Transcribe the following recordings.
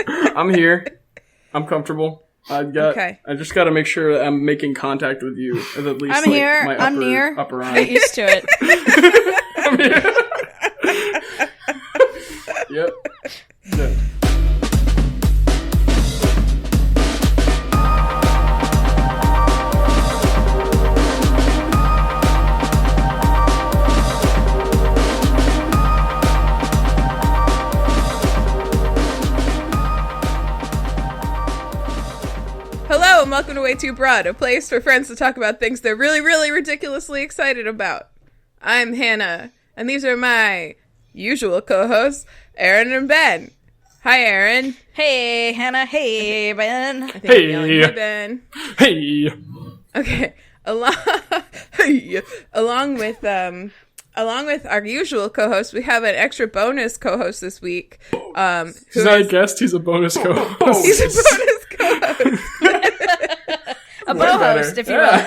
I'm here. I'm comfortable. I just got to make sure that I'm making contact with you. At least I'm here. My I'm near. Upper eye. Get used to it. I'm here. Yep. Yeah. Hello and welcome to WayTooBroad, a place for friends to talk about things they're really, really ridiculously excited about. I'm Hannah, and these are my usual co-hosts, Erin and Ben. Hi, Erin. Hey, Hannah. Hey, Ben. I think I'm yelling, hi, Ben. Hey. Okay. Along with our usual co-host, we have an extra bonus co-host this week. He's not a guest, he's a bonus co-host. He's a bonus co-host. A bo-host, if you will.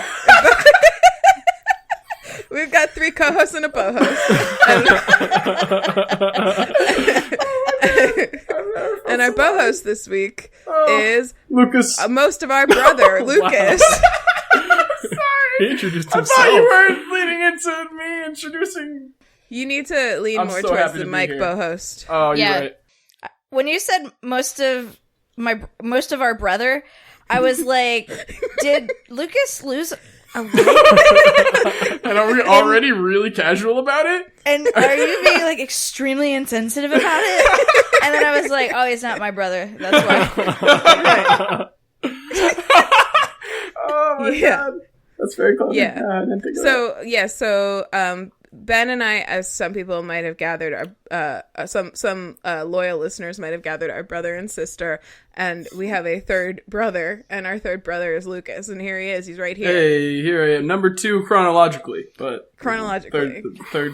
We've got 3 co-hosts and a bo-host. And our bo-host this week is Lucas. Most of our brother, Lucas. He introduced himself. I thought you were leading into me introducing. You need to lean more towards the mic, bo-host. Oh, you're right. When you said most of our brother, I was like, did Lucas lose a leg? And are we already really casual about it? And are you being like extremely insensitive about it? And then I was like, oh, he's not my brother. That's why. Oh my god. That's very clever. Yeah. I didn't think of So Ben and I, as some people might have gathered, some loyal listeners might have gathered, our brother and sister, and we have a third brother, and our third brother is Lucas, and here he is. He's right here. Hey, here I am, number 2 chronologically, but chronologically, third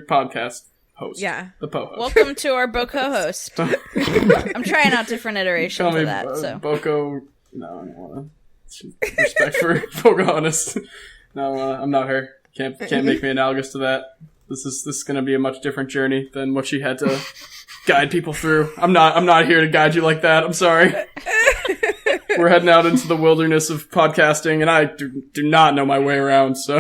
podcast host. Yeah, the po-host. Welcome to our co-host. I'm trying out different iterations of that. So Boko. No, I don't want to. Respect for Pocahontas. No, I'm not her. Can't make me analogous to that. This is going to be a much different journey than what she had to guide people through. I'm not here to guide you like that. I'm sorry. We're heading out into the wilderness of podcasting, and I do not know my way around. So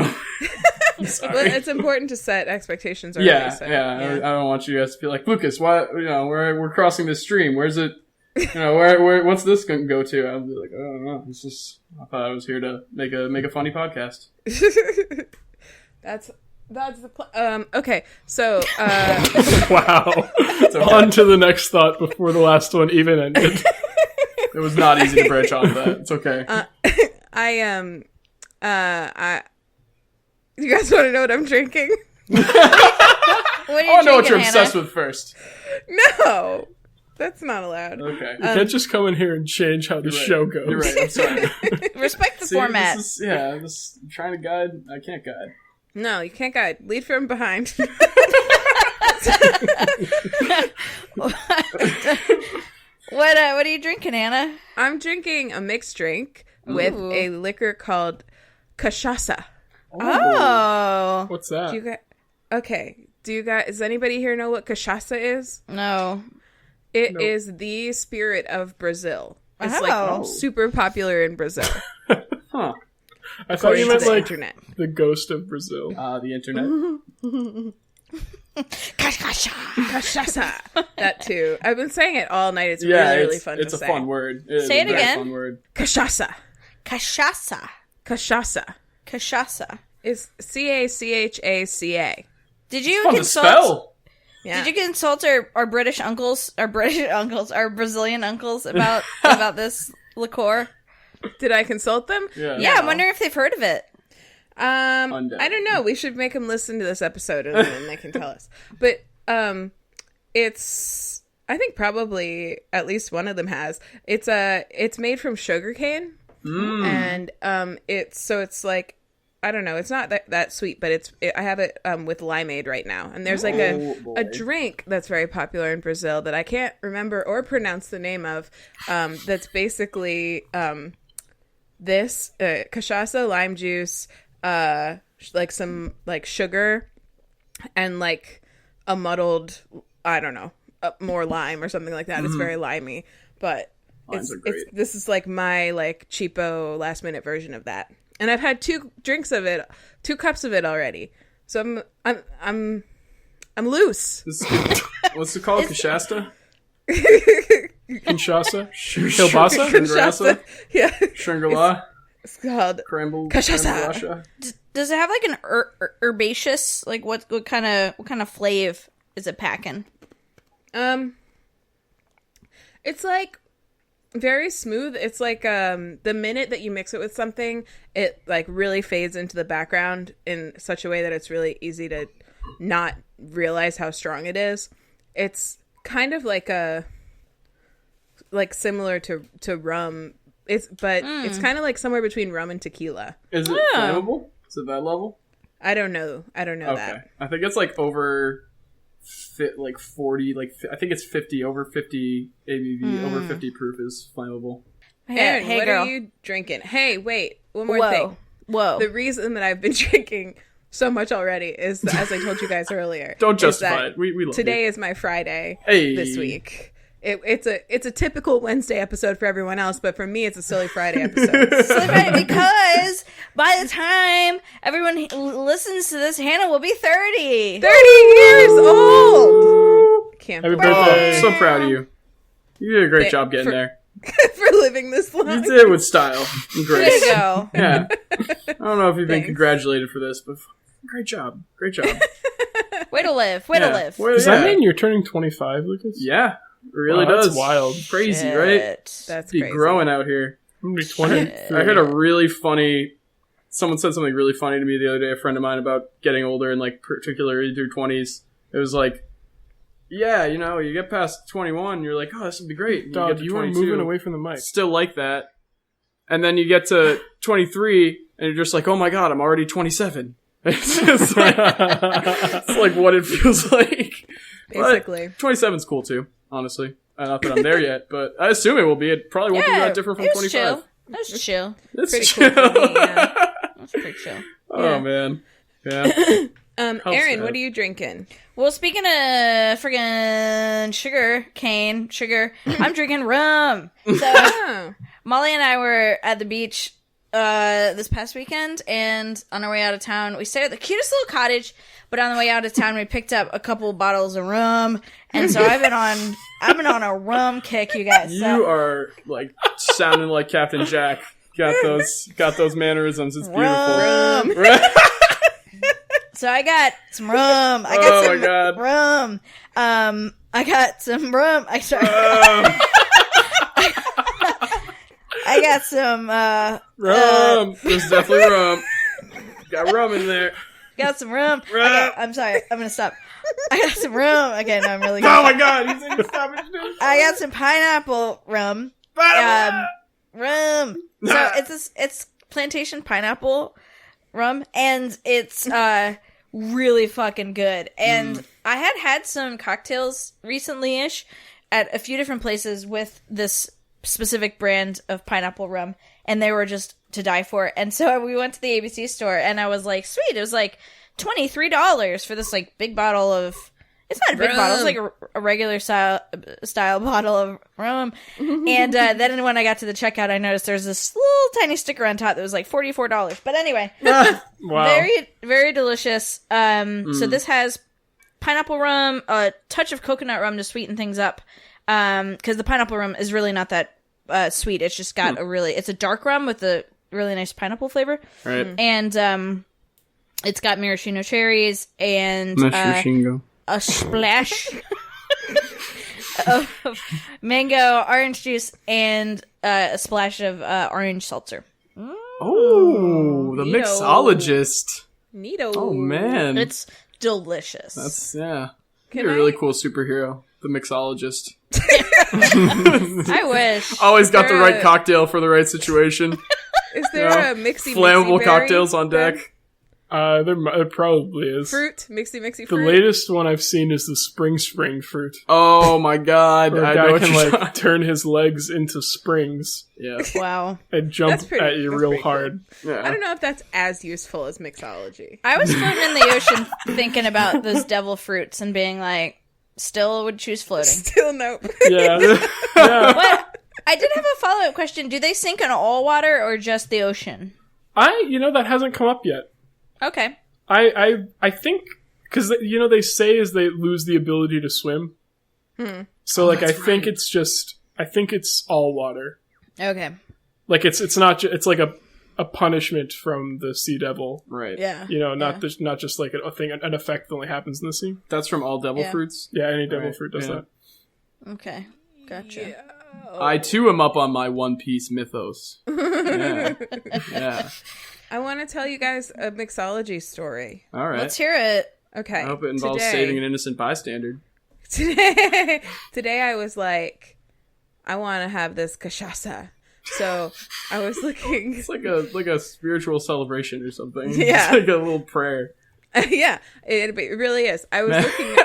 I'm sorry. Well, it's important to set expectations early. Yeah. I don't want you guys to be like, Lucas, why? We're crossing this stream. Where's it? Where? What's this going to go to? I'll be like, I don't know. I thought I was here to make a funny podcast. That's the okay, so wow. On to the next thought before the last one even ended. It was not easy to branch off that. It's okay. You guys want to know what I'm drinking? I want to know what you're obsessed with first. No, that's not allowed. Okay. You can't just come in here and change how the show goes. You're right. I'm sorry. Respect the format. I'm trying to guide. I can't guide. No, you can't guide. Lead from behind. What are you drinking, Anna? I'm drinking a mixed drink with a liquor called cachaça. Oh. What's that? Does anybody here know what cachaça is? No. It is the spirit of Brazil. It's like super popular in Brazil. Huh. I thought you meant like internet. The ghost of Brazil. The internet. Cachaça. That too. I've been saying it all night. It's really fun to say. It's a fun word. Say it again. Fun word. Cachaça. Cachaça. Cachaça. Cachaça. Is Cachaca. Did you Fun consult? to spell. Yeah. Did you consult our British uncles, our Brazilian uncles about this liqueur? Did I consult them? Yeah, I'm wondering if they've heard of it. I don't know. We should make them listen to this episode and then they can tell us. But it's, I think probably at least one of them has. It's made from sugarcane, and it's like, I don't know. It's not that sweet, but I have it with limeade right now. And there's like a drink that's very popular in Brazil that I can't remember or pronounce the name of. That's basically this cachaça, lime juice, like some like sugar, and like a muddled, I don't know, more lime or something like that. It's very limey, but Limes are great. this is like my like cheapo last minute version of that. And I've had 2 cups of it already. So I'm loose. What's it called? Kashasta? Kinshasa? Kilbasa? Shingrasa? Yeah. Shangri-La? It's called Cachaça? Does it have like an herbaceous? Like what kind of flavor is it packing? It's like very smooth. It's like the minute that you mix it with something, it like really fades into the background in such a way that it's really easy to not realize how strong it is. It's kind of like similar to rum. It's kind of like somewhere between rum and tequila. Is it flammable? Is it that level? I don't know Okay. that. I think it's like over 40, I think it's 50, over 50 ABV, over 50 proof is flammable. Erin, Hey, what girl. are you drinking? Hey, wait, one more thing. Whoa. The reason that I've been drinking so much already is, as I told you guys earlier, Don't is justify that it. We love today you. is my Friday Hey. this week. It's a typical Wednesday episode for everyone else, but for me, it's a silly Friday episode. Silly Friday, because by the time everyone listens to this, Hannah will be 30. 30 years old! Can't Happy believe birthday. I'm so proud of you. You did a great job getting there. it for living this You long. did it with style and There grace. you go. Yeah. I don't know if you've been Thanks. congratulated for this, but great job. Great job. Way to live. Way to live. Well, Does yeah. that mean you're turning 25, Lucas? Yeah, it really Wow, does. that's wild. Crazy, right? Shit. That's Be crazy. growing out here. I'm going to be 20. I heard a really funny. Someone said something really funny to me the other day. A friend of mine about getting older and like particularly through 20s. It was like, yeah, you get past 21, you're like, oh, this would be great. And Dog, get to you are 22, moving away from the mic. still like that, and then you get to 23, and you're just like, oh my god, I'm already 27. It's like what it feels like. Basically. 27's cool too, honestly. Not that I'm there yet, but I assume it will be. It probably won't be that different from it was 25. chill. That was chill. It's Pretty chill. cool for me, yeah. That was pretty chill. Oh Yeah. man, yeah. Erin, sad. what are you drinking? Well, speaking of friggin' sugar, I'm drinking rum. So Oh. Molly and I were at the beach this past weekend, and on our way out of town, we stayed at the cutest little cottage. But on the way out of town, we picked up a couple bottles of rum, and so I've been on a rum kick, you guys. You are like sounding like Captain Jack. Got those mannerisms. It's beautiful. Rum. So I got some rum. I got Oh some my God. rum. I got some rum. I got some Rum. There's definitely rum. Got rum in there. got some rum. Rum. I'm sorry. I'm gonna stop. I got some rum. Okay, no, I'm really. Oh my god, he's saying stop it. I got some pineapple rum. Rum. So it's plantation pineapple rum, and it's really fucking good. And I had some cocktails recently-ish at a few different places with this specific brand of pineapple rum, and they were just to die for. And so we went to the ABC store, and I was like, sweet, it was like $23 for this like big bottle of, it's not a big bottle, it's like a regular style bottle of rum. And then when I got to the checkout, I noticed there's this little tiny sticker on top that was like $44. But anyway, Wow. very, very delicious. So this has pineapple rum, a touch of coconut rum to sweeten things up. Because the pineapple rum is really not that sweet. It's just got it's a dark rum with a really nice pineapple flavor. Right. And it's got maraschino cherries and a splash of mango, orange juice, and a splash of orange seltzer. Oh, the Neato. mixologist. Neato. Oh man, It's delicious. that's Can You're a I- really cool superhero. The mixologist. I wish. Always got the there right a- cocktail for the right situation. Is there Yeah. a mixy Flammable berry cocktails on then? deck. There probably is. Fruit, mixy The fruit. latest one I've seen is the spring fruit. Oh my god, Where I a know guy what can you're like talking- turn his legs into springs Yeah. Wow. and jump That's pretty- at you that's real pretty cool. hard. Yeah. I don't know if that's as useful as mixology. I was floating in the ocean thinking about those devil fruits and being like, Still would choose floating. Still nope. Yeah. Yeah. But I did have a follow-up question. Do they sink in all water or just the ocean? That hasn't come up yet. Okay. I think, because, they say is they lose the ability to swim. So, like, I think it's all water. Okay. Like, it's not, it's like a punishment from the sea devil. Right. Yeah. Not just like a thing, an effect that only happens in the sea. That's from all devil fruits? Yeah, any devil fruit does that. Okay. Gotcha. Yeah. I, too, am up on my One Piece mythos. Yeah. Yeah. I want to tell you guys a mixology story. All right. Let's hear it. Okay. I hope it involves saving an innocent bystander. Today I was like, I want to have this cachaça. So I was looking. It's like a spiritual celebration or something. Yeah. It's like a little prayer. Yeah, it really is. I was looking.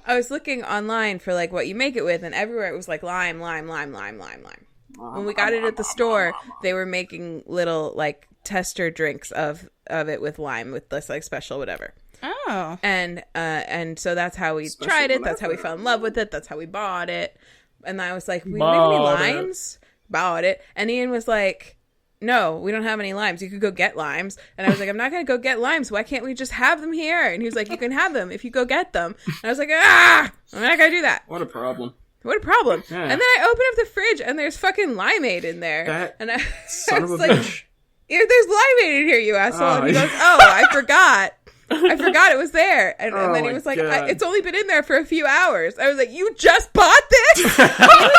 I was looking online for like what you make it with, and everywhere it was like lime. When we got it at the store, they were making little like tester drinks of it with lime, with this like special whatever. Oh. And so that's how we Special tried it. whatever. That's how we fell in love with it. That's how we bought it. And I was like, we Bought don't have any it. limes? Bought it. And Ian was like, no, we don't have any limes. You could go get limes. And I was like, I'm not going to go get limes. Why can't we just have them here? And he was like, you can have them if you go get them. And I was like, I'm not going to do that. What a problem. What a problem. Yeah. And then I open up the fridge and there's fucking limeade in there. That and I son of a was like, bitch. "Yeah, there's limeade in here, you asshole." Oh, and he yeah. goes, "Oh, I forgot. I forgot it was there." And Oh then he my was like, God. "It's only been in there for a few hours." I was like, "You just bought this?" He was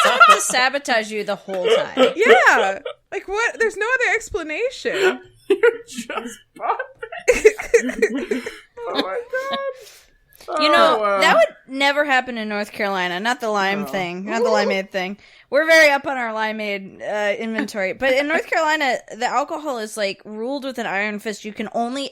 out to sabotage you the whole time. Yeah. Like, what? There's no other explanation. You just bought that? Oh my god. You know, wow. that would never happen in North Carolina. Not the lime thing. Not the limeade thing. We're very up on our limeade inventory. But in North Carolina, the alcohol is, like, ruled with an iron fist. You can only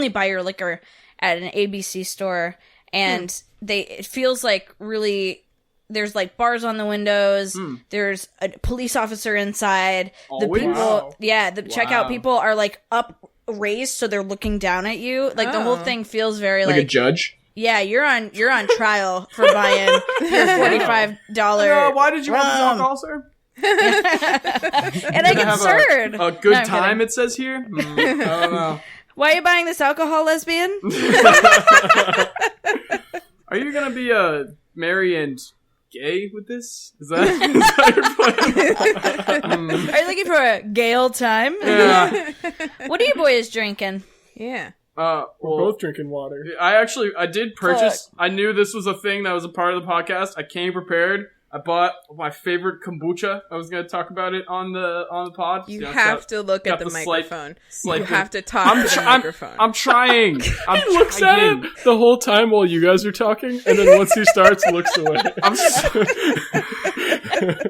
buy your liquor at an ABC store. And it feels like really... There's, like, bars on the windows. There's a police officer inside. Always? The people... Wow. Yeah, the checkout people are, like, up raised so they're looking down at you. Like, the whole thing feels very, Like a judge? yeah, you're on trial for buying your $45. Why did you want this rum. alcohol, sir? And I Gonna get have served. a good No, I'm time, kidding. it says here? I don't know. Why are you buying this alcohol, lesbian? Are you gonna be merry and gay with this? Is that your plan? Are you looking for a gay old time? Yeah. What are you boys drinking? Yeah. We're Well, both drinking water. I did purchase. I knew this was a thing that was a part of the podcast. I came prepared. I bought my favorite kombucha. I was going to talk about it on the pod. You it's have got- to look got at the the slight- microphone. slight You bit- have to talk to the microphone. I'm trying. I'm He looks at trying. it the whole time while you guys are talking, and then once he starts, looks away. I'm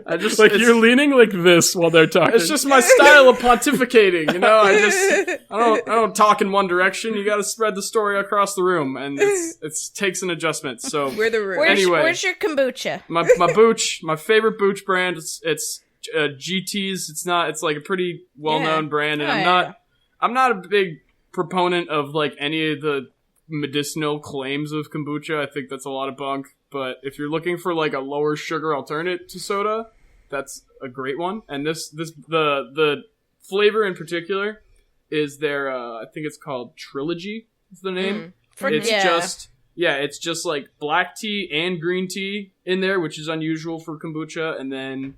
I just Like, it's- you're leaning like this while they're talking. It's just my style of pontificating, you know. I don't talk in one direction. You got to spread the story across the room, and it takes an adjustment. So We're the room. Anyway. Where's your kombucha? my booch, my favorite booch brand. It's GT's. It's like a pretty well known Yeah. brand, and Oh, I'm not a big proponent of like any of the medicinal claims of kombucha. I think that's a lot of bunk. But if you're looking for like a lower sugar alternative to soda, that's a great one. And the flavor in particular is their I think it's called Trilogy is the name. It's just like black tea and green tea in there, which is unusual for kombucha, and then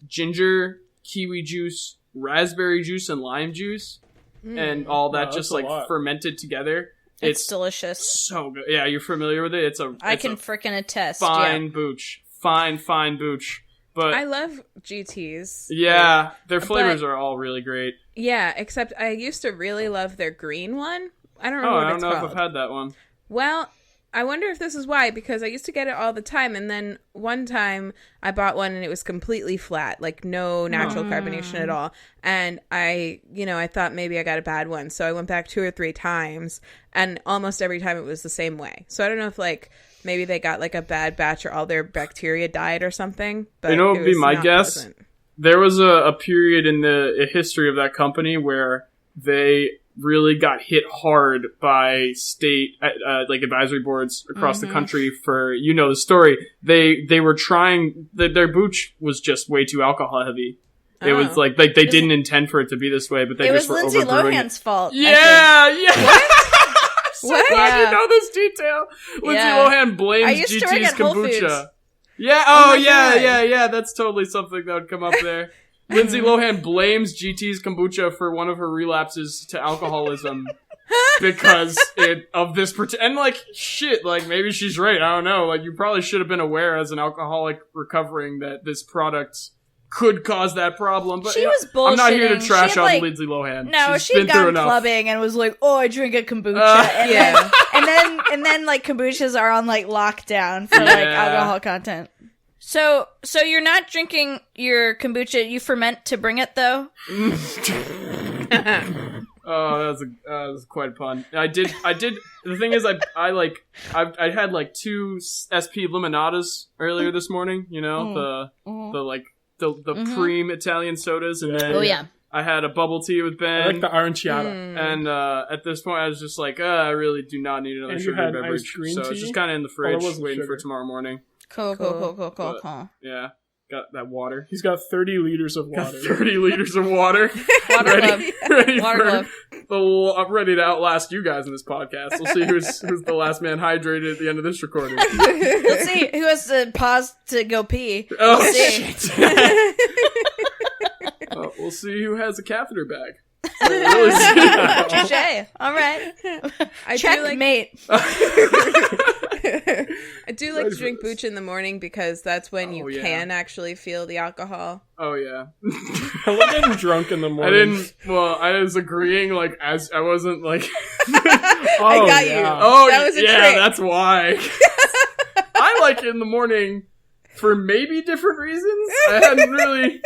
ginger, kiwi juice, raspberry juice, and lime juice, and all that Wow, just that's a like lot. fermented together. It's delicious. So good. Yeah, you're familiar with it? I can frickin' attest. fine Yeah. booch. Fine booch. But I love GTs. yeah, their flavors are all really great. Yeah, except I used to really love their green one. I don't remember Oh, what I don't it's know called. if I've had that one. Well, I wonder if this is why, because I used to get it all the time, and then one time I bought one and it was completely flat, like no natural carbonation at all. And I thought maybe I got a bad one, so I went back 2 or 3 times, and almost every time it was the same way. So I don't know if like maybe they got like a bad batch or all their bacteria died or something. But You know what it would be was my not guess? pleasant. There was a period in the history of that company where they really got hit hard by state like advisory boards across the country for, you know, the story. They were trying, their booch was just way too alcohol heavy. It was like they didn't intend for it to be this way, but they just were overbrewing it. It was Lindsay Lohan's fault. Yeah. So glad you know this detail. Lindsay Lohan blames GT's kombucha. Yeah. Oh yeah. That's totally something that would come up there. Lindsay Lohan blames GT's kombucha for one of her relapses to alcoholism because of this and like shit, like maybe she's right. I don't know. Like you probably should have been aware as an alcoholic recovering that this product could cause that problem. But she was bullshitting. I'm not here to trash on Lindsay Lohan. No, she'd gone clubbing and was like, "Oh, I drink a kombucha," and then like kombuchas are on like lockdown for like alcohol content. So you're not drinking your kombucha. You ferment to bring it, though. Oh, that was quite a pun. I did. The thing is, I had like 2 SP Limonades earlier this morning. You know, the cream Italian sodas, and then I had a bubble tea with Ben. I like the aranciata. And at this point, I was just like, I really do not need another sugar beverage. So it's just kind of in the fridge, waiting for tomorrow morning. Cool. Yeah, got that water. He's got 30 liters of water. 30 liters of water. Ready I'm ready to outlast you guys in this podcast. We'll see who's the last man hydrated at the end of this recording. Let's see who has to pause to go pee. Oh, shit. We'll see who has a catheter bag. Touché. All right. Checkmate. I do like to drink booch in the morning because that's when you can actually feel the alcohol. Oh yeah. I love getting drunk in the morning. I was agreeing like as I wasn't like I got you. Oh that was a trick. That's why. I like it in the morning for maybe different reasons. I hadn't really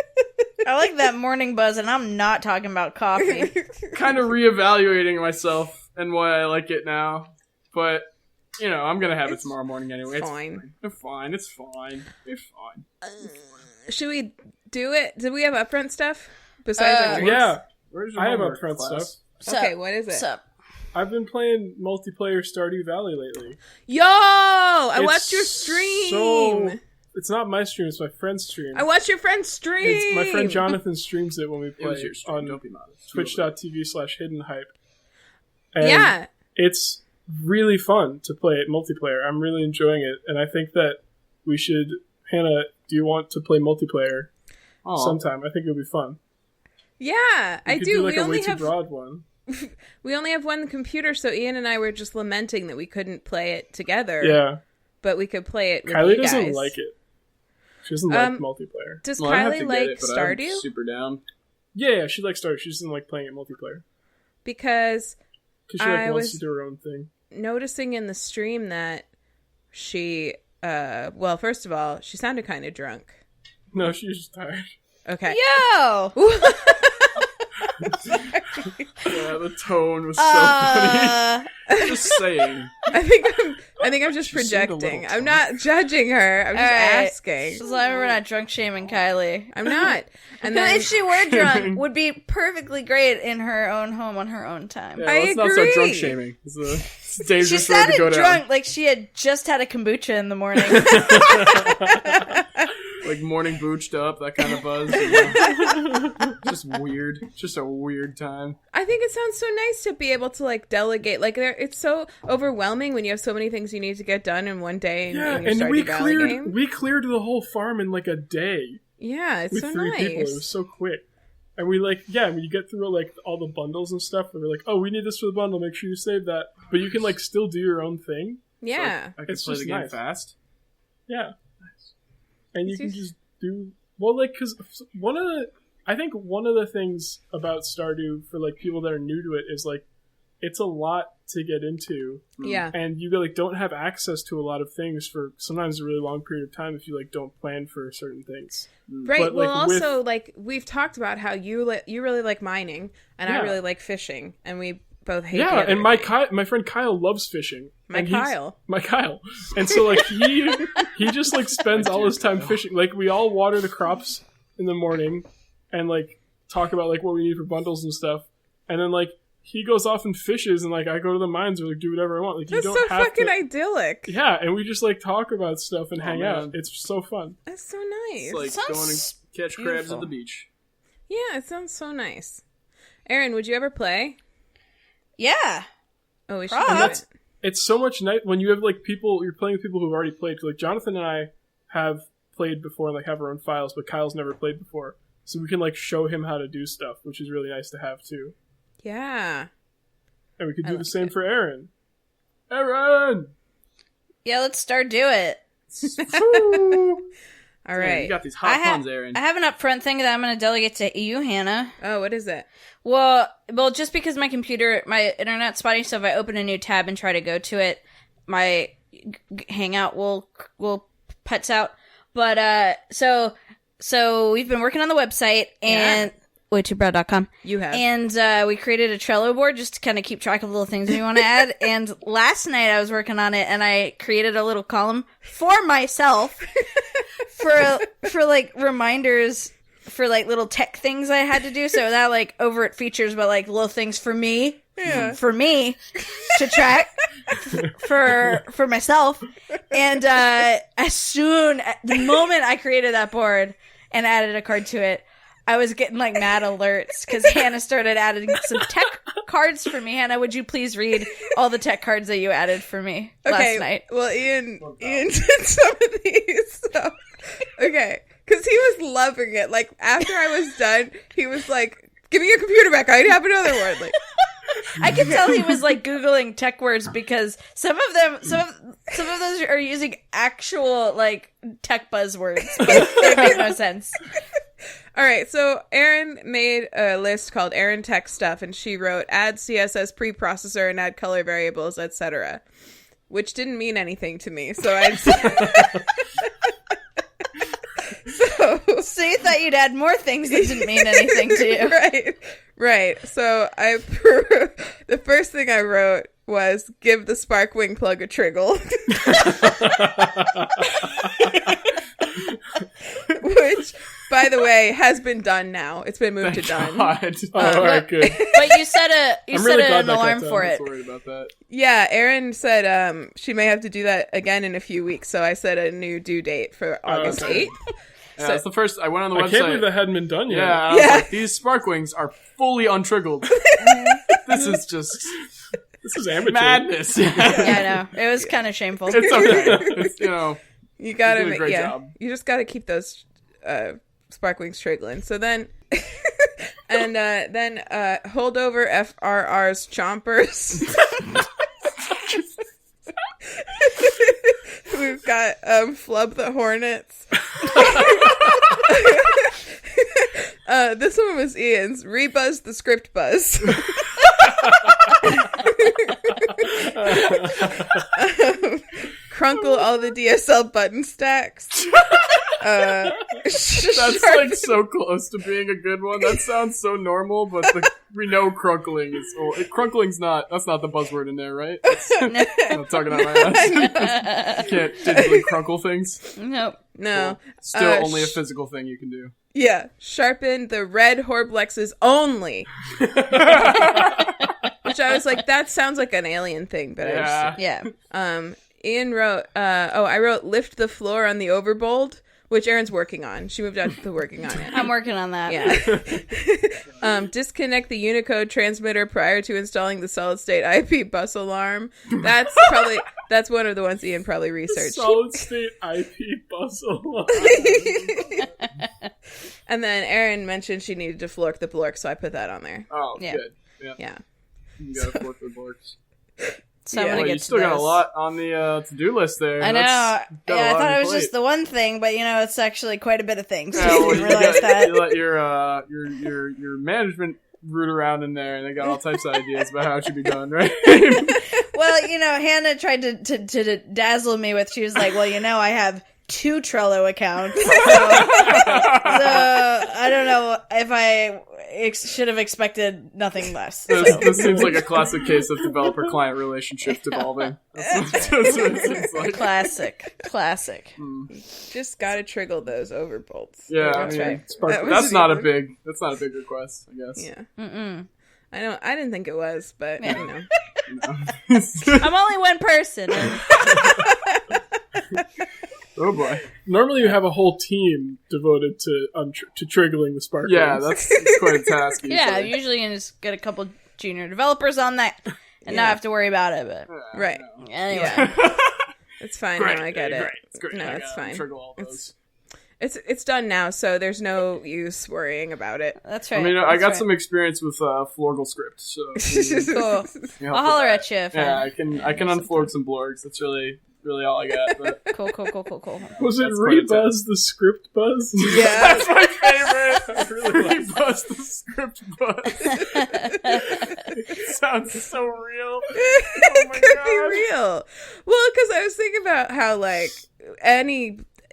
I like that morning buzz, and I'm not talking about coffee. Kind of reevaluating myself and why I like it now. But you know, I'm gonna have it tomorrow morning anyway. It's fine. It's fine. Should we do it? Did we have upfront stuff besides our drinks? Yeah, I have upfront stuff. Okay, what is it? Sup? I've been playing multiplayer Stardew Valley lately. Yo, I watched your stream. It's not my stream; it's my friend's stream. I watched your friend's stream. My friend Jonathan streams it when we play on Don't be modest. twitch.tv/hiddenhype. And it's really fun to play it multiplayer. I'm really enjoying it, and I think that we should. Hannah, do you want to play multiplayer sometime? I think it would be fun. Yeah, I do. Do like we only have WayTooBroad one. We only have one computer, so Ian and I were just lamenting that we couldn't play it together. Yeah, but we could play it with Kylie you guys. doesn't like it. She doesn't like multiplayer. Does Kylie like Stardew? I'm super down. Yeah, she likes Stardew. She doesn't like playing it multiplayer. Because she wants to do her own thing. Noticing in the stream that she, well, first of all, she sounded kind of drunk. No, she was just tired. Okay. Yo! Yeah, the tone was so funny. Just saying. I think I'm just projecting. I'm not judging her. I'm just asking. As long as we're not drunk shaming Kylie. I'm not. And then if she were drunk, would be perfectly great in her own home on her own time. Yeah, it's not so drunk shaming. It's a dangerous she road to go sounded down. drunk, like she had just had a kombucha in the morning. Like morning booched up, that kind of buzz. You know? Just weird. Just a weird time. I think it sounds so nice to be able to like delegate. Like it's so overwhelming when you have so many things you need to get done in one day. And we cleared the whole farm in like a day. Yeah, it's with so 3 nice. people. It was so quick. And we when you get through like all the bundles and stuff, we're like, oh, we need this for the bundle. Make sure you save that. But you can like still do your own thing. Yeah, so I can play the game fast. Yeah. And you can just do because I think one of the things about Stardew for like people that are new to it is like it's a lot to get into. Yeah, and you like don't have access to a lot of things for sometimes a really long period of time if you like don't plan for certain things. Right. But, well, also like we've talked about how you really like mining and I really like fishing, and we both hate. Yeah, and my friend Kyle loves fishing. My Kyle. And so like he just like spends all his time fishing. Like we all water the crops in the morning and like talk about like what we need for bundles and stuff. And then like he goes off and fishes, and like I go to the mines or like do whatever I want. Like That's you don't so have fucking to. idyllic. Yeah, and we just like talk about stuff and hang man. out. It's so fun. That's so nice. It's like Sounds going and catch crabs beautiful. at the beach. Yeah, it sounds so nice. Erin, would you ever play? Yeah. Oh, we should Props. do it. It's so much nice when you have like people. You're playing with people who've already played. Like Jonathan and I have played before and like have our own files, but Kyle's never played before, so we can like show him how to do stuff, which is really nice to have too. Yeah. And we could I do the like same it. for Erin. Erin! Yeah, let's start do it. All Man, right. you got these hot puns, Erin. I have an upfront thing that I'm going to delegate to you, Hannah. Oh, what is it? Well, just because my internet's spotty, so if I open a new tab and try to go to it, my Hangout will putz out. But so we've been working on the website and WayTooBroad.com. You have. And we created a Trello board just to kind of keep track of little things we want to add. And last night I was working on it and I created a little column for myself for like reminders for like little tech things I had to do. So not like overt features, but like little things for me. Yeah. For me to track for myself. And the moment I created that board and added a card to it, I was getting like mad alerts because Hannah started adding some tech cards for me. Hannah, would you please read all the tech cards that you added for me last night? Well, Ian did some of these. So, okay. Because he was loving it. Like, after I was done, he was like, give me your computer back. I have another one. Like, I could tell he was like Googling tech words because some of those are using actual like tech buzzwords, but they make no sense. all right. So Erin made a list called Erin Tech Stuff, and she wrote add CSS preprocessor and add color variables, etc., which didn't mean anything to me. So I. So you thought you'd add more things that didn't mean anything to you. Right. So the first thing I wrote was give the Sparkwing plug a triggle. Which, by the way, has been done now. It's been moved to done. God. All right, good. But you set an alarm for I'm it. not worried about that. Yeah, Erin said she may have to do that again in a few weeks, so I set a new due date for August okay. 8th. Yeah, that's the first. I went on the website. I can't believe that hadn't been done yet. Yeah, I was like, these Sparkwings are fully untriggled. This is just This is amateur. madness. Yeah, I know. It was kind of shameful. It's okay. It's, You gotta You did a great job. You just gotta keep those Sparkwings triggling. So then then holdover FRR's chompers. We've got Flub the Hornets. This one was Ian's. Rebuzz the script buzz. Crunkle all the DSL button stacks. That's like so close to being a good one. That sounds so normal, but we know crunkling is. Well, crunkling's not. That's not the buzzword in there, right? I'm talking out my ass. You can't digitally crunkle things. Nope. No. Cool. Still only a physical thing you can do. Yeah. Sharpen the red Horblexes only. Which I was like, that sounds like an alien thing, but Yeah. Ian wrote, I wrote lift the floor on the overbold, which Erin's working on. She moved out to working on it. I'm working on that. Yeah. Disconnect the Unicode transmitter prior to installing the solid state IP bus alarm. That's one of the ones Ian probably researched. Solid state IP bus alarm. And then Erin mentioned she needed to flork the blork, so I put that on there. Oh, Yeah. good. Yeah. You gotta work with blorks. So I'm gonna Well, get you to still got a those. lot on the to-do list there. I know. That's got a Yeah, I lot thought on it your was plate. just the one thing, but it's actually quite a bit of things. Yeah, I well, didn't realize that. You let your management root around in there, and they got all types of ideas about how it should be done, right? Well, Hannah tried to dazzle me with. She was like, "Well, I have 2 Trello accounts, so I don't know if I should have expected nothing less." This seems like a classic case of developer-client relationship devolving. That's what it seems like. Classic. Just gotta triggle those overbolts. Yeah, That's right. that's not a big request, I guess. Yeah. I didn't think it was, but you know. I'm only one person. Oh boy. Normally you have a whole team devoted to triggering the sparklings. Yeah, that's quite a task. Yeah, usually you can just get a couple junior developers on that and not have to worry about it. But right. Anyway. Yeah. It's fine. Great, No, I get it. great. It's great. No, it's fine. Trigger all those. It's done now, so there's no use worrying about it. That's right. I mean, I got some experience with Florgle script, so Cool. I'll holler at you. I can unflorg some blorgs. That's really all I got. But Cool. Was it That's quite Rebuzz the script buzz? Yeah. that's my favorite. I really like Buzz the script buzz. It sounds so real. It could be real. Well, because I was thinking about how, like,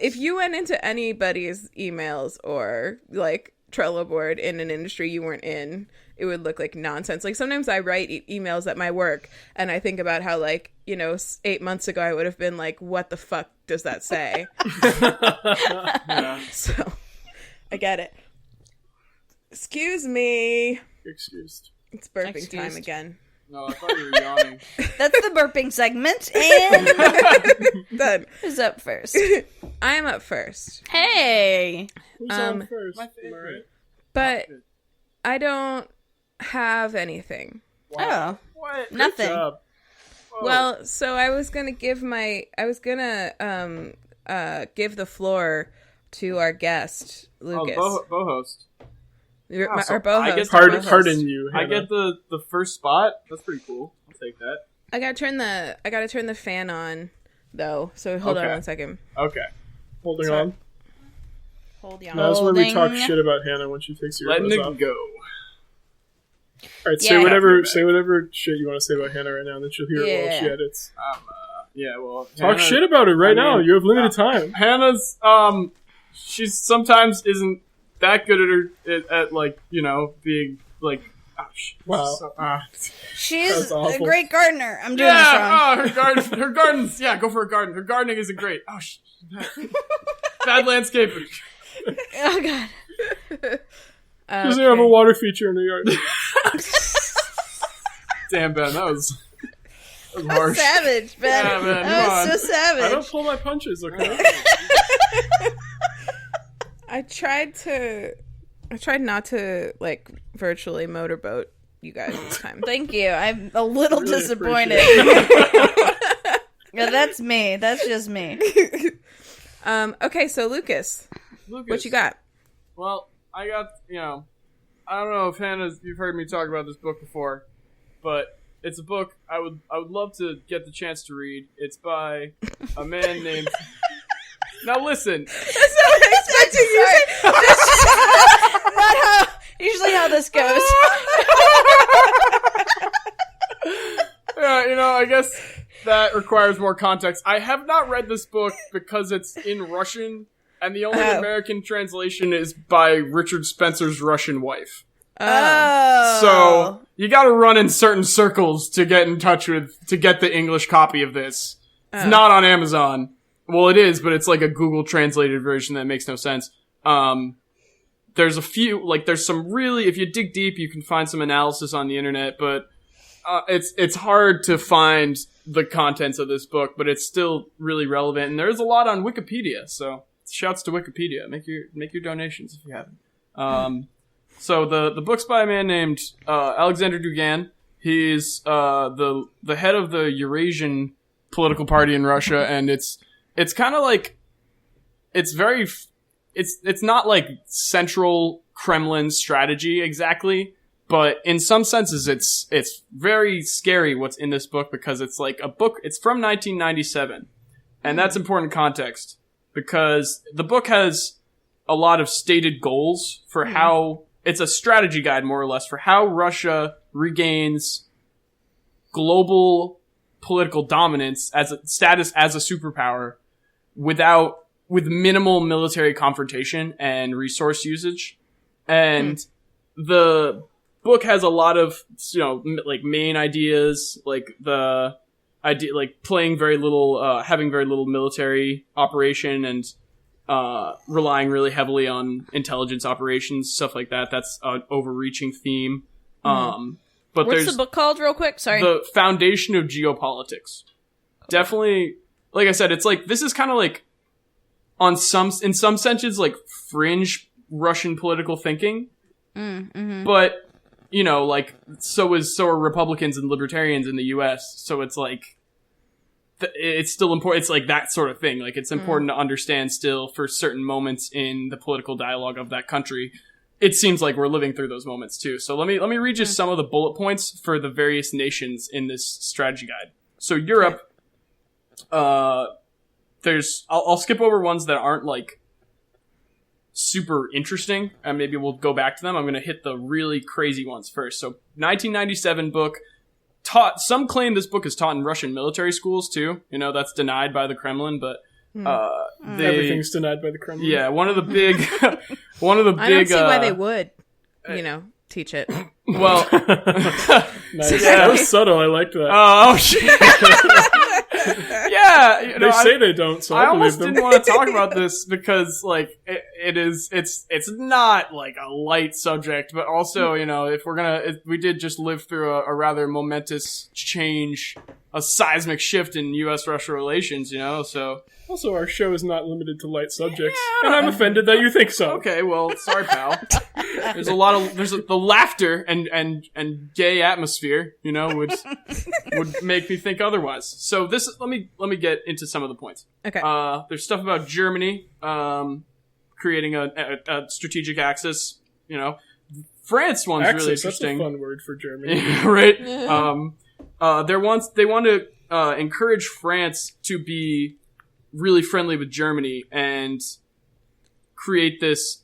if you went into anybody's emails or, like, Trello board in an industry you weren't in, it would look like nonsense. Like, sometimes I write emails at my work, and I think about how, like, 8 months ago I would have been like, what the fuck does that say? Yeah. So, I get it. Excuse me. You're excused. It's burping Excused. time again. No, I thought you were yawning. That's the burping segment, and Done. who's up first? I'm up first. Hey! Who's on first? My Am I favorite. right? But I don't have anything. Oh, What? nothing. Good job. Whoa. Well, so I was gonna give the floor to our guest, Lucas. Bo-host. Our bow I host. get our bow Pardon host. you. I Hannah. get the first spot. That's pretty cool. I'll take that. I gotta turn the fan on though. So hold on Okay. 1 second. Okay. Holding Sorry. on. Hold on. That's where we talk Holding. shit about Hannah when she takes her Letting earbuds it off. go. Alright, Yeah. say whatever shit you want to say about Hannah right now, and then she'll hear it while she Yeah. edits. Yeah, well. Talk Hannah- shit about it right I now. mean, You have limited time. Hannah's, she's sometimes isn't that good at like, being, like, Wow. She's That's a awful. great gardener. I'm doing this wrong. her gardens, yeah, go for a garden. Her gardening isn't great. Bad landscaping. Oh, God. She doesn't have a water feature in her yard. Damn, Ben, that was That's harsh. savage, Ben. Yeah, man, That come was on. so savage. I don't pull my punches, okay? I tried not to like virtually motorboat you guys this time. Thank you. I'm a little Really disappointed. Yeah, that's me. That's just me. Okay, so Lucas, what you got? Well, I got, I don't know if you've heard me talk about this book before, but it's a book I would love to get the chance to read. It's by a man named... Now listen. That's not what I expected you to say. Not usually how this goes. Yeah, I guess that requires more context. I have not read this book because it's in Russian, and the only American translation is by Richard Spencer's Russian wife. Oh. So, you gotta run in certain circles to get the English copy of this. It's not on Amazon. Well, it is, but it's like a Google translated version that makes no sense. There's a few, there's some really, if you dig deep, you can find some analysis on the internet, but it's hard to find the contents of this book, but it's still really relevant, and there's a lot on Wikipedia, so shouts to Wikipedia. Make your donations if you haven't. So the book's by a man named Alexander Dugan. He's the head of the Eurasian political party in Russia, and it's kind of like it's not like central Kremlin strategy exactly, but in some senses it's very scary what's in this book, because it's like a book. It's from 1997, and that's important context because the book has a lot of stated goals for how. It's a strategy guide, more or less, for how Russia regains global political dominance as a status as a superpower with minimal military confrontation and resource usage. And the book has a lot of, main ideas, the idea, playing very little, having very little military operation and relying really heavily on intelligence operations, stuff like that. That's an overreaching theme. But What's the book called, real quick? Sorry. The Foundation of Geopolitics. Definitely, like I said, it's like, this is kind of like, in some senses, like, fringe Russian political thinking. But, you know, like, so are Republicans and libertarians in the US. So it's like, it's still important. It's like that sort of thing. Like, it's important to understand still for certain moments in the political dialogue of that country. It seems like we're living through those moments too. So let me read you some of the bullet points for the various nations in this strategy guide. So Europe, I'll skip over ones that aren't like super interesting, and maybe we'll go back to them. I'm going to hit the really crazy ones first. So 1997 book, some claim this book is taught in Russian military schools too. You know, that's denied by the Kremlin, but everything's denied by the Kremlin. Yeah, one of the big I don't see why they would, teach it. Well, nice. Yeah. That was subtle. I liked that. Oh shit. Yeah, they say they don't, so I almost believe them. didn't want to talk about this because, like, it's not like a light subject, but also, you know, we did just live through a rather momentous change, a seismic shift in U.S.-Russia relations, you know, so. Also, our show is not limited to light subjects, and I'm offended that you think so. Okay, well, sorry, pal. There's the laughter and gay atmosphere, you know, would make me think otherwise. So let me get into some of the points. Okay. There's stuff about Germany, creating a strategic axis, you know. France one's axis, really interesting. That's a fun word for Germany. Right? They want to encourage France to be really friendly with Germany and create this,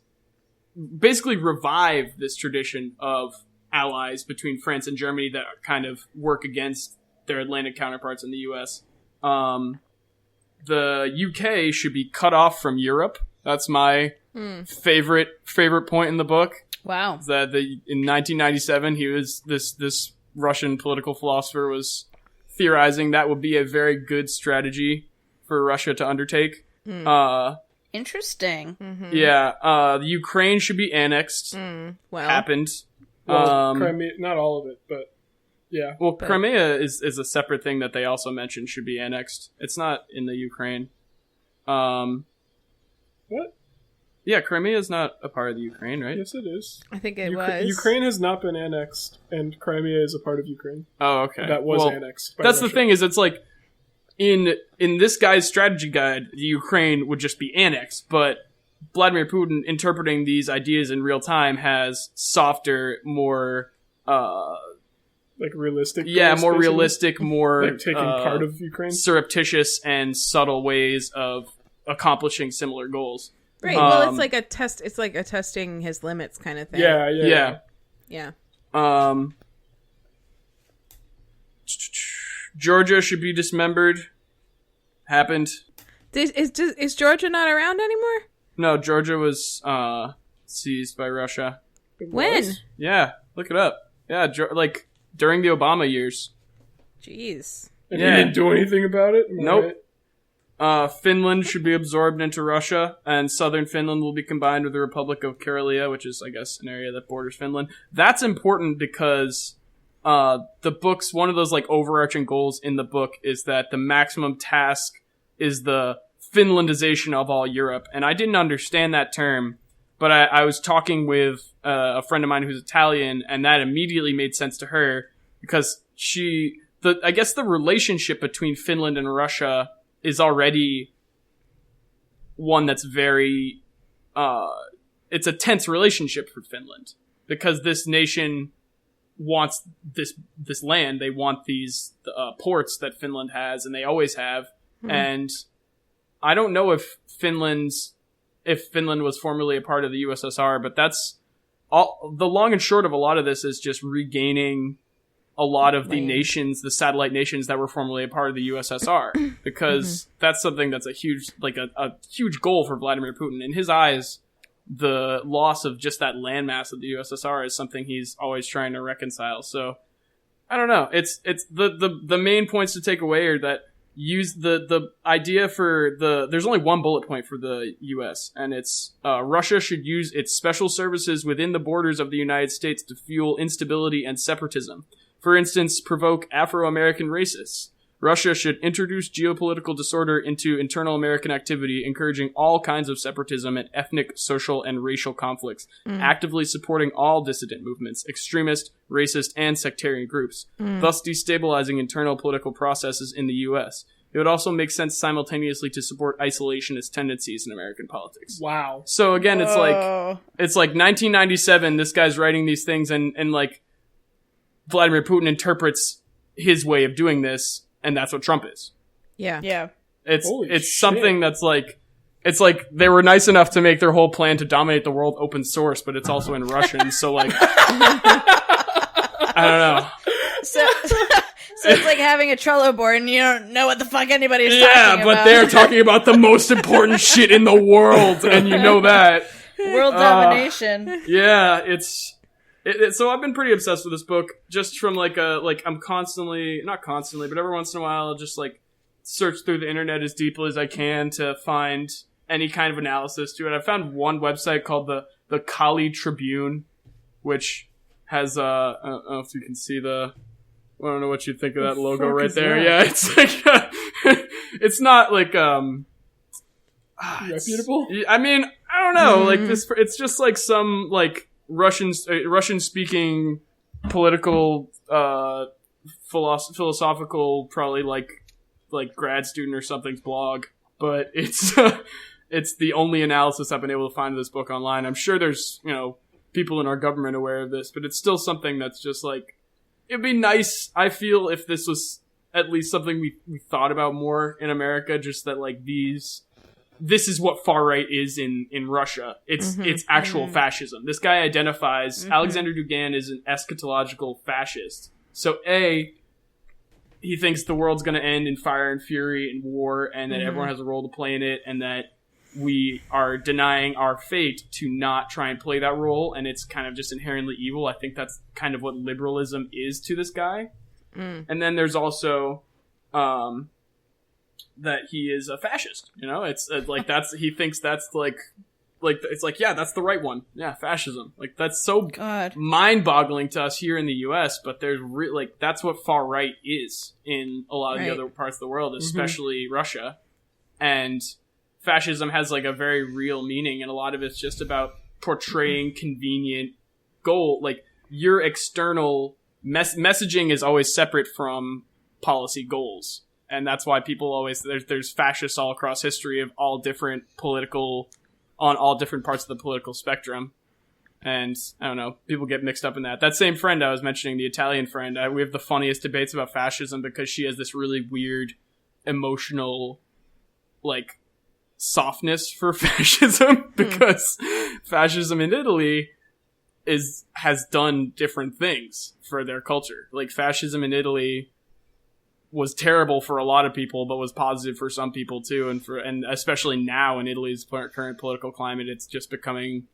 basically revive this tradition of allies between France and Germany that kind of work against their Atlantic counterparts in the US. The UK should be cut off from Europe. That's my favorite point in the book. Wow. That in 1997, he was this Russian political philosopher was theorizing that would be a very good strategy for Russia to undertake. Interesting. Yeah. The Ukraine should be annexed. Well, happened. Crimea, not all of it, but yeah. Well, Crimea is a separate thing that they also mentioned should be annexed. It's not in the Ukraine. What? Yeah, Crimea is not a part of the Ukraine, right? Yes, it is. I think it was. Ukraine has not been annexed, and Crimea is a part of Ukraine. Oh, okay. That was annexed. That's Russia. the thing, is it's like, in this guy's strategy guide, the Ukraine would just be annexed, but Vladimir Putin, interpreting these ideas in real time, has softer, more like realistic. Yeah, goals, more basically? Realistic, more like taking part of Ukraine, surreptitious and subtle ways of accomplishing similar goals. Right. Well, it's like a test. It's like a testing his limits kind of thing. Yeah. Georgia should be dismembered. Happened. Is Georgia not around anymore? No, Georgia was seized by Russia. When? Yeah, look it up. Yeah, like during the Obama years. Jeez. And he didn't do anything about it? Nope. Finland should be absorbed into Russia, and southern Finland will be combined with the Republic of Karelia, which is, I guess, an area that borders Finland. That's important because the book's one of those like overarching goals in the book is that the maximum task is the Finlandization of all Europe. And I didn't understand that term, but I was talking with a friend of mine who's Italian, and that immediately made sense to her because I guess the relationship between Finland and Russia is already one that's very, it's a tense relationship for Finland because this nation wants this land. They want these ports that Finland has, and they always have. And I don't know if Finland was formerly a part of the USSR, but that's all. The long and short of a lot of this is just regaining a lot of the nations, the satellite nations that were formerly a part of the USSR, because that's something that's a huge goal for Vladimir Putin. In his eyes, the loss of just that landmass of the USSR is something he's always trying to reconcile. So I don't know. It's the main points to take away are that use the idea for there's only one bullet point for the US, and it's Russia should use its special services within the borders of the United States to fuel instability and separatism. For instance, provoke Afro-American racists. Russia should introduce geopolitical disorder into internal American activity, encouraging all kinds of separatism and ethnic, social, and racial conflicts, actively supporting all dissident movements, extremist, racist, and sectarian groups, thus destabilizing internal political processes in the U.S. It would also make sense simultaneously to support isolationist tendencies in American politics. Wow. So again, it's like 1997, this guy's writing these things, and like, Vladimir Putin interprets his way of doing this, and that's what Trump is. Yeah. Yeah. It's something that's like, it's like they were nice enough to make their whole plan to dominate the world open source, but it's also in Russian, so like, I don't know. So it's like having a Trello board and you don't know what the fuck anybody's talking about. Yeah, but they're talking about the most important shit in the world, and you know that. World domination. Yeah, so I've been pretty obsessed with this book, just from I'm constantly, not constantly, but every once in a while I'll just like search through the internet as deeply as I can to find any kind of analysis to it. I found one website called the Kali Tribune, which has, I don't know if you can see I don't know what you think of that logo right there. That? Yeah, it's like, it's not like, reputable? I mean, I don't know, like this, it's just like some, like, Russian-speaking political, philosophical, probably like grad student or something's blog, but it's the only analysis I've been able to find of this book online. I'm sure there's, people in our government aware of this, but it's still something that's just like, it'd be nice, I feel, if this was at least something we thought about more in America, just that like this is what far right is in Russia. It's actual fascism. This guy identifies, Alexander Dugin is an eschatological fascist. So he thinks the world's going to end in fire and fury and war, and that everyone has a role to play in it, and that we are denying our fate to not try and play that role, and it's kind of just inherently evil. I think that's kind of what liberalism is to this guy. And then there's also that he is a fascist. It's like he thinks that's like it's like, yeah, that's the right one. Yeah, fascism. Like that's so mind-boggling to us here in the U.S. But there's that's what far right is in a lot of the other parts of the world, especially Russia. And fascism has like a very real meaning, and a lot of it's just about portraying convenient goal. Like your external messaging is always separate from policy goals. And that's why people always, there's fascists all across history of all different on all different parts of the political spectrum. And I don't know, people get mixed up in that. That same friend I was mentioning, the Italian friend, we have the funniest debates about fascism because she has this really weird emotional, like, softness for fascism because fascism in Italy has done different things for their culture. Like fascism in Italy was terrible for a lot of people, but was positive for some people too. And especially now in Italy's current political climate, it's just becoming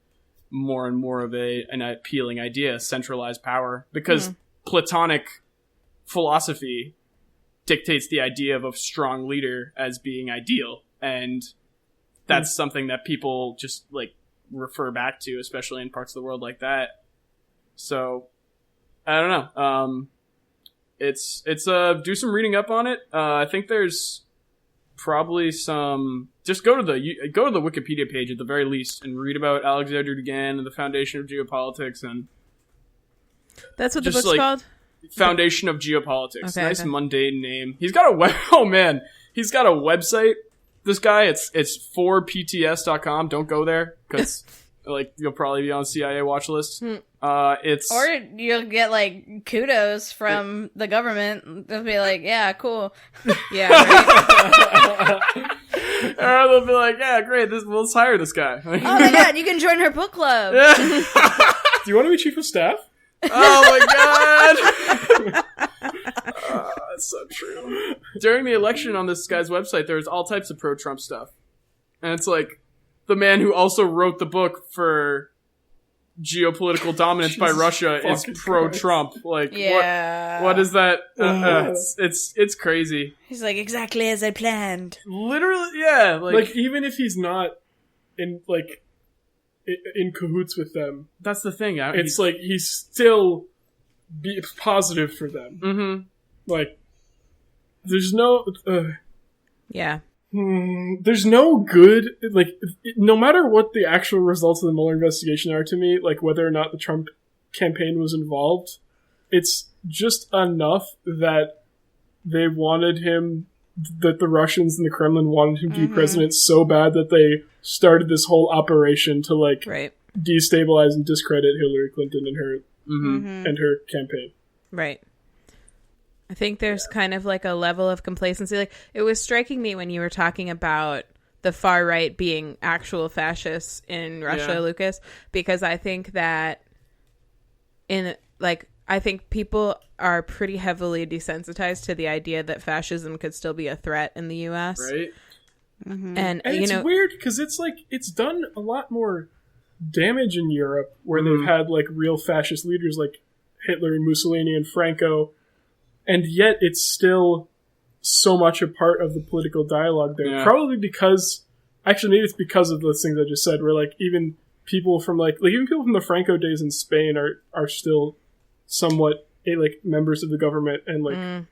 more and more of an appealing idea, centralized power, because Platonic philosophy dictates the idea of a strong leader as being ideal. And that's something that people just like refer back to, especially in parts of the world like that. So I don't know. It's do some reading up on it. I think there's probably some, just go to the Wikipedia page at the very least and read about Alexander Dugin and the Foundation of Geopolitics, and that's what the book's called? Foundation of Geopolitics. Okay, nice mundane name. He's got a he's got a website. This guy, it's 4pts.com. Don't go there because like you'll probably be on CIA watch list. Or you'll get like kudos from the government. They'll be like, "Yeah, cool." Yeah, right. Or they'll be like, "Yeah, great. Let's hire this guy." Oh my god, you can join her book club. Yeah. Do you want to be chief of staff? Oh my god. That's so true. During the election on this guy's website, there was all types of pro-Trump stuff. And it's like, the man who also wrote the book for Geopolitical Dominance by Russia is pro-Trump. Like, what is that? It's crazy. He's like, exactly as I planned. Literally, yeah. Like even if he's not in cahoots with them. That's the thing. It's like he's still be positive for them. Mm-hmm. Like, there's no... Yeah. There's no good... Like, no matter what the actual results of the Mueller investigation are to me, like whether or not the Trump campaign was involved, it's just enough that they wanted him... that the Russians and the Kremlin wanted him to be president so bad that they started this whole operation to, like, destabilize and discredit Hillary Clinton and her and her campaign. Right. I think there's kind of like a level of complacency. Like, it was striking me when you were talking about the far right being actual fascists in Russia, Lucas, because I think that I think people are pretty heavily desensitized to the idea that fascism could still be a threat in the U.S. Right. Mm-hmm. And it's weird because it's like, it's done a lot more damage in Europe where they've had like real fascist leaders like Hitler and Mussolini and Franco, and yet it's still so much a part of the political dialogue there. Yeah. Probably because, actually maybe it's because of those things I just said, where like even people from even people from the Franco days in Spain are still somewhat like members of the government, and like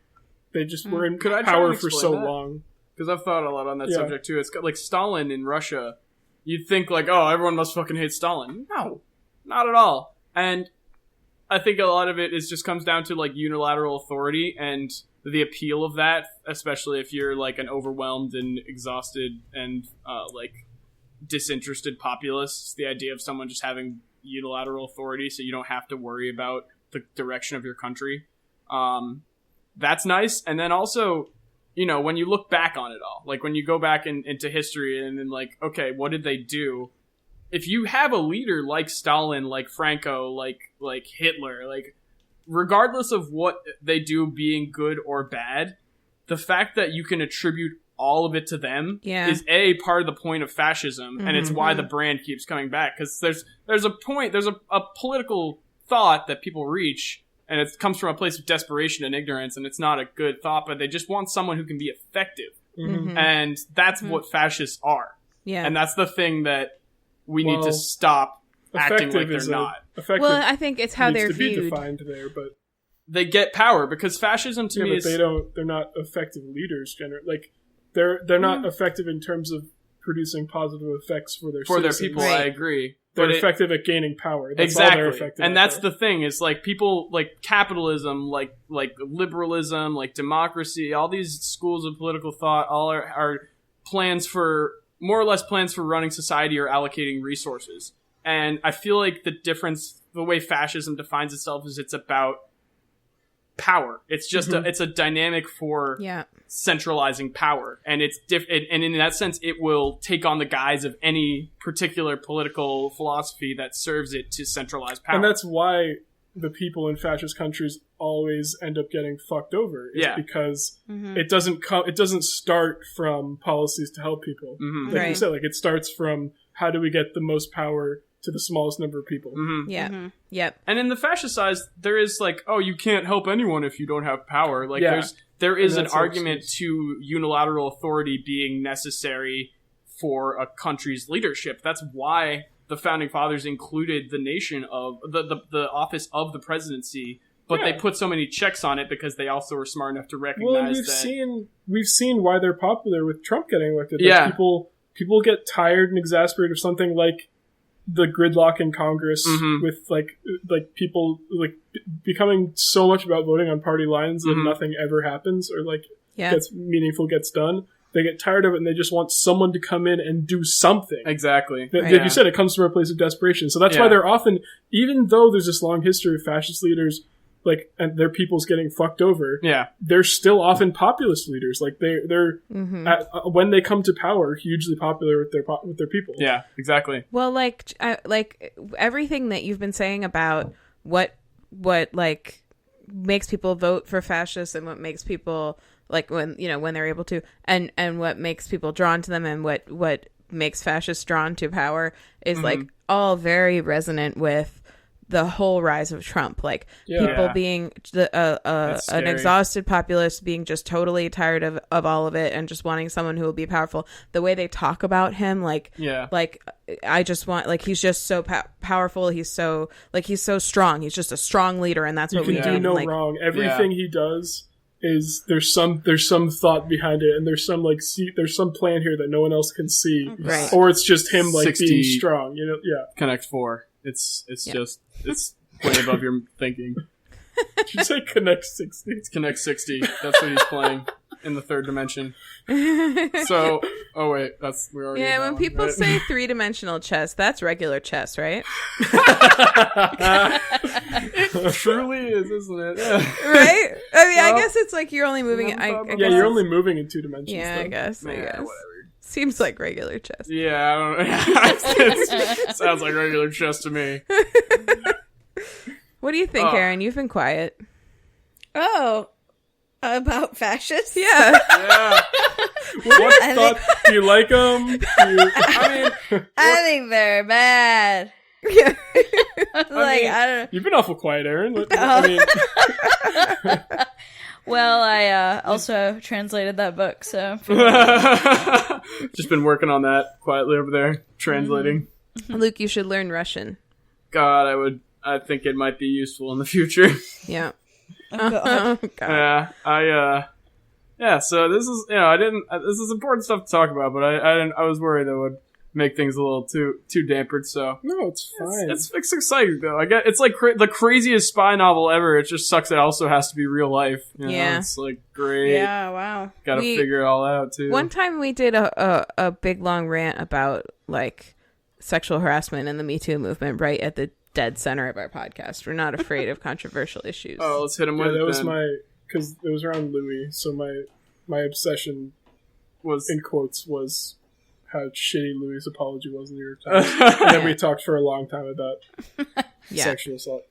they just were in power for so long. Because I've thought a lot on that subject too. It's got, like, Stalin in Russia. You'd think like, oh, everyone must fucking hate Stalin. No, not at all. And I think a lot of it just comes down to like unilateral authority and the appeal of that, especially if you're like an overwhelmed and exhausted and like disinterested populace. The idea of someone just having unilateral authority so you don't have to worry about the direction of your country. That's nice. And then also, you know, when you look back on it all, like when you go back into history and then like, okay, what did they do? If you have a leader like Stalin, like Franco, like Hitler, like regardless of what they do being good or bad, the fact that you can attribute all of it to them is a part of the point of fascism. And it's why the brand keeps coming back. Because there's a point, there's a political thought that people reach, and it comes from a place of desperation and ignorance, and it's not a good thought, but they just want someone who can be effective. And that's what fascists are. And that's the thing that we need to stop acting like they're not. Well, I think it's how they're viewed. To be defined there, but they get power because fascism to me is they're not effective leaders generally. Like they're not effective in terms of producing positive effects for their people. Right. I agree. They're effective at gaining power. That's exactly. all they're effective and that's the thing is like people like capitalism, like liberalism, like democracy, all these schools of political thought all are plans for more or less plans for running society or allocating resources. And I feel like the way fascism defines itself is it's about power. It's just it's a dynamic for centralizing power, and it's and in that sense it will take on the guise of any particular political philosophy that serves it to centralize power. And that's why the people in fascist countries always end up getting fucked over. It's because it doesn't start from policies to help people. Like you said, like it starts from how do we get the most power to the smallest number of people. Yep. And in the fascist side, there is like, oh, you can't help anyone if you don't have power. Like there is an argument to unilateral authority being necessary for a country's leadership. That's why the founding fathers included the nation of the office of the presidency, but they put so many checks on it because they also were smart enough to recognize we've seen why they're popular with Trump getting elected. Like people get tired and exasperated of something like the gridlock in Congress with like people like becoming so much about voting on party lines that nothing ever happens or like gets done. They get tired of it and they just want someone to come in and do something. Exactly. Like you said, it comes from a place of desperation. So that's why they're often, even though there's this long history of fascist leaders, like, and their people's getting fucked over, they're still often populist leaders. Like they're when they come to power, hugely popular with their people. Yeah, exactly. Well, like everything that you've been saying about what like makes people vote for fascists and what makes people like when they're able to, and what makes people drawn to them and what makes fascists drawn to power is like all very resonant with the whole rise of Trump, like Yeah. people being That's an scary. exhausted populace being just totally tired of all of it and just wanting someone who will be powerful. The way they talk about him, like I just want, like, he's just so powerful. He's so strong. He's just a strong leader, and that's what we You need. can do no like, wrong. Everything he does is there's some thought behind it, and there's some there's some plan here that no one else can see, Right. or it's just him like 60 being strong. You know, yeah. Connect 4. It's just it's way above your thinking. Did you say Connect 60? It's Connect 60. That's what he's playing in the third dimension. So, oh wait, we already. Yeah, did that when one, people right? say 3-dimensional chess, that's regular chess, right? It truly is, isn't it? Yeah. Right? I mean, I Well, guess it's like you're only moving it. I Yeah, guess you're it's- only moving in 2 dimensions. Yeah, though. I guess. whatever. Seems like regular chess. Yeah, I don't know. It sounds like regular chess to me. What do you think, Oh. Erin? You've been quiet. Oh, about fascists? Yeah. Yeah. What I thought? Do you like them? I mean, I think they're bad. Yeah. I don't know. You've been awful quiet, Erin. I mean, Well, I also translated that book, so just been working on that quietly over there, translating. Luke, you should learn Russian. God, I think it might be useful in the future. Yeah. God. Oh, God. Yeah, so this is, this is important stuff to talk about, but I was worried that would make things a little too dampered, so. no, it's fine. It's exciting though. I get it's like the craziest spy novel ever. It just sucks. It also has to be real life. You know? Yeah. It's like great. Yeah, wow. Got to figure it all out too. One time we did a big long rant about like sexual harassment and the Me Too movement right at the dead center of our podcast. We're not afraid of controversial issues. Oh, let's hit him Yeah, with it. that was then. because it was around Louis, so my obsession was in quotes was how shitty Louis' apology was in the New York Times. And then we talked for a long time about Yeah. sexual assault.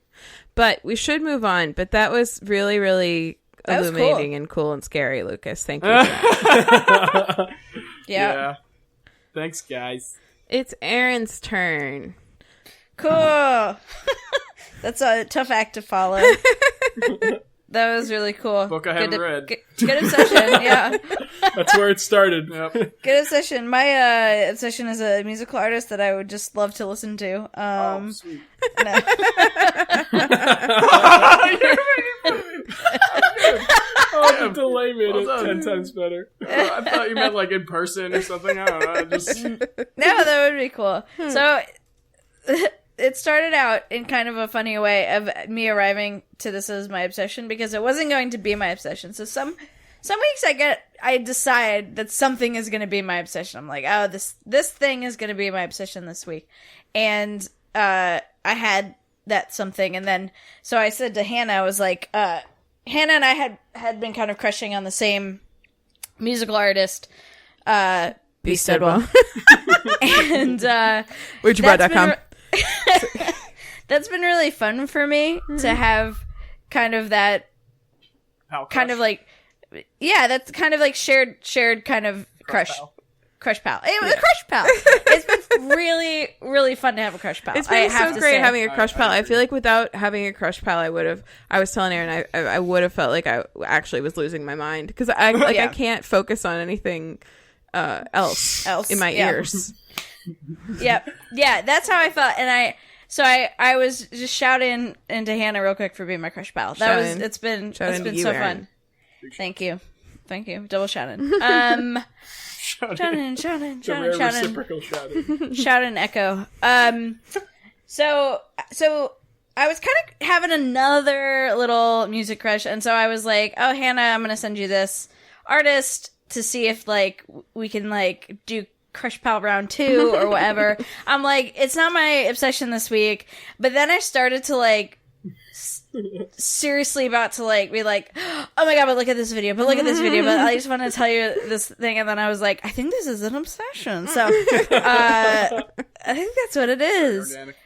But we should move on. But that was really, really That was illuminating cool. and cool and scary, Lucas. Thank you. For that. Yeah. Thanks, guys. It's Erin's turn. Cool. That's a tough act to follow. That was really cool. Book I haven't read. Good obsession, yeah. That's where it started. Yep. Good obsession. My obsession is a musical artist that I would just love to listen to. Oh, sweet. No. Oh, the delay made it Well done. 10 times better. I thought you meant like in person or something. I don't know. Just No, that would be cool. So it started out in kind of a funny way of me arriving to this as my obsession because it wasn't going to be my obsession. So some weeks I decide that something is going to be my obsession. I'm like, oh, this thing is going to be my obsession this week. And I had that something, and then so I said to Hannah, I was like, Hannah and I had been kind of crushing on the same musical artist, B. Studwell. And WayTooBroad.com. that's been really fun for me to have kind of that kind of like, yeah, that's kind of like shared kind of crush pal. It was a crush pal. It's been really, really fun to have a crush pal. It's been I have so to great say. having a crush pal. I agree. feel like without having a crush pal, I was telling Erin, I would have felt like I actually was losing my mind because I Yeah. can't focus on anything else in my yeah. ears. Yep. Yeah, that's how I felt. And I was just shouting into Hannah real quick for being my crush pal. It's been into you, so Erin. fun. Thank you. Double shouting. Shouting. The rare reciprocal shouting. Shout and echo. So I was kind of having another little music crush, and so I was like, "Oh, Hannah, I'm gonna send you this artist to see if like we can like do Crush Pal round 2 or whatever." I'm like, it's not my obsession this week, but then I started to like seriously about to like be like, oh my god, but look at this video, but I just want to tell you this thing, and then I was like, I think this is an obsession, so I think that's what it is. organic.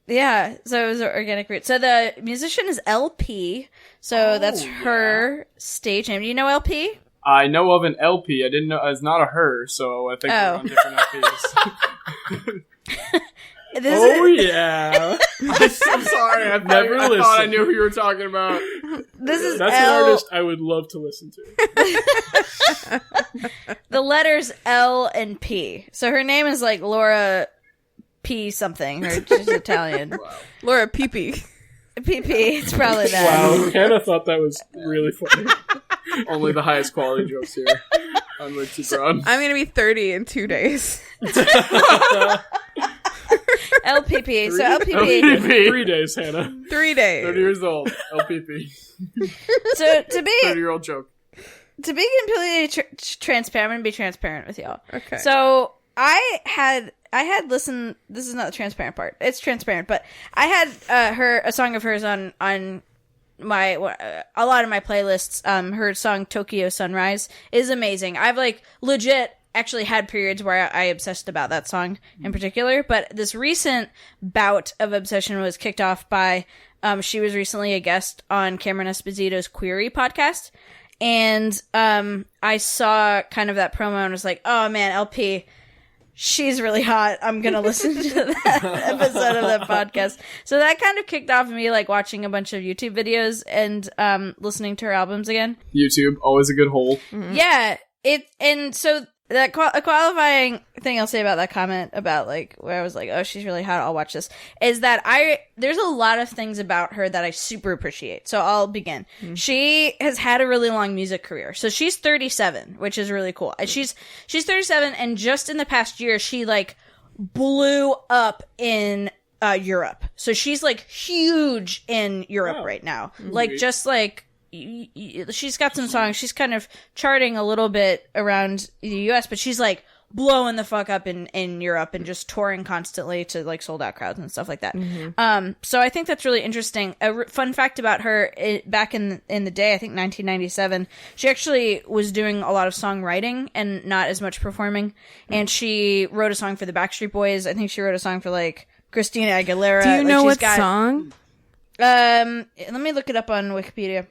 Yeah, so it was an organic route. So the musician is LP, so that's her stage name. Do you know LP? I know of an LP. I didn't know it's not a her, so I think we're on different LPs. This Oh, yeah. I'm sorry. Sorry, I thought I knew who you were talking about. That's an artist I would love to listen to. The letters L and P. So her name is like Laura P something. She's Italian. Wow. Laura Pee-Pee. PP, it's probably that. Wow, Hannah thought that was really funny. Only the highest quality jokes here on WayTooBroad. I'm going to be 30 in 2 days. LPP. So LPP. 3 days, Hannah. 3 days. 30 years old. LPP. So to be 30-year-old joke. To be completely transparent, I'm going to be transparent with y'all. Okay. So I had listened. This is not the transparent part. It's transparent, but I had a song of hers on my a lot of my playlists. Her song Tokyo Sunrise is amazing. I've like legit actually had periods where I obsessed about that song in particular, but this recent bout of obsession was kicked off by she was recently a guest on Cameron Esposito's Query podcast, and I saw kind of that promo and was like, oh man, LP, she's really hot. I'm going to listen to that episode of that podcast. So that kind of kicked off me like watching a bunch of YouTube videos and listening to her albums again. YouTube, always a good hole. Mm-hmm. Yeah. And so that a qualifying thing I'll say about that comment about like where I was like, oh, she's really hot, I'll watch this, is that there's a lot of things about her that I super appreciate. So I'll begin. Mm-hmm. She has had a really long music career. So she's 37, which is really cool. She's 37, and just in the past year, she like blew up in Europe. So she's like huge in Europe right now. Mm-hmm. Like just like she's got some songs. She's kind of charting a little bit around the US, but she's like blowing the fuck up in Europe and just touring constantly to like sold out crowds and stuff like that. Mm-hmm. So I think that's really interesting. A fun fact about her, back in the day, I think 1997, she actually was doing a lot of songwriting and not as much performing. Mm-hmm. And she wrote a song for the Backstreet Boys. I think she wrote a song for like Christina Aguilera. Do you know what song? Let me look it up on Wikipedia.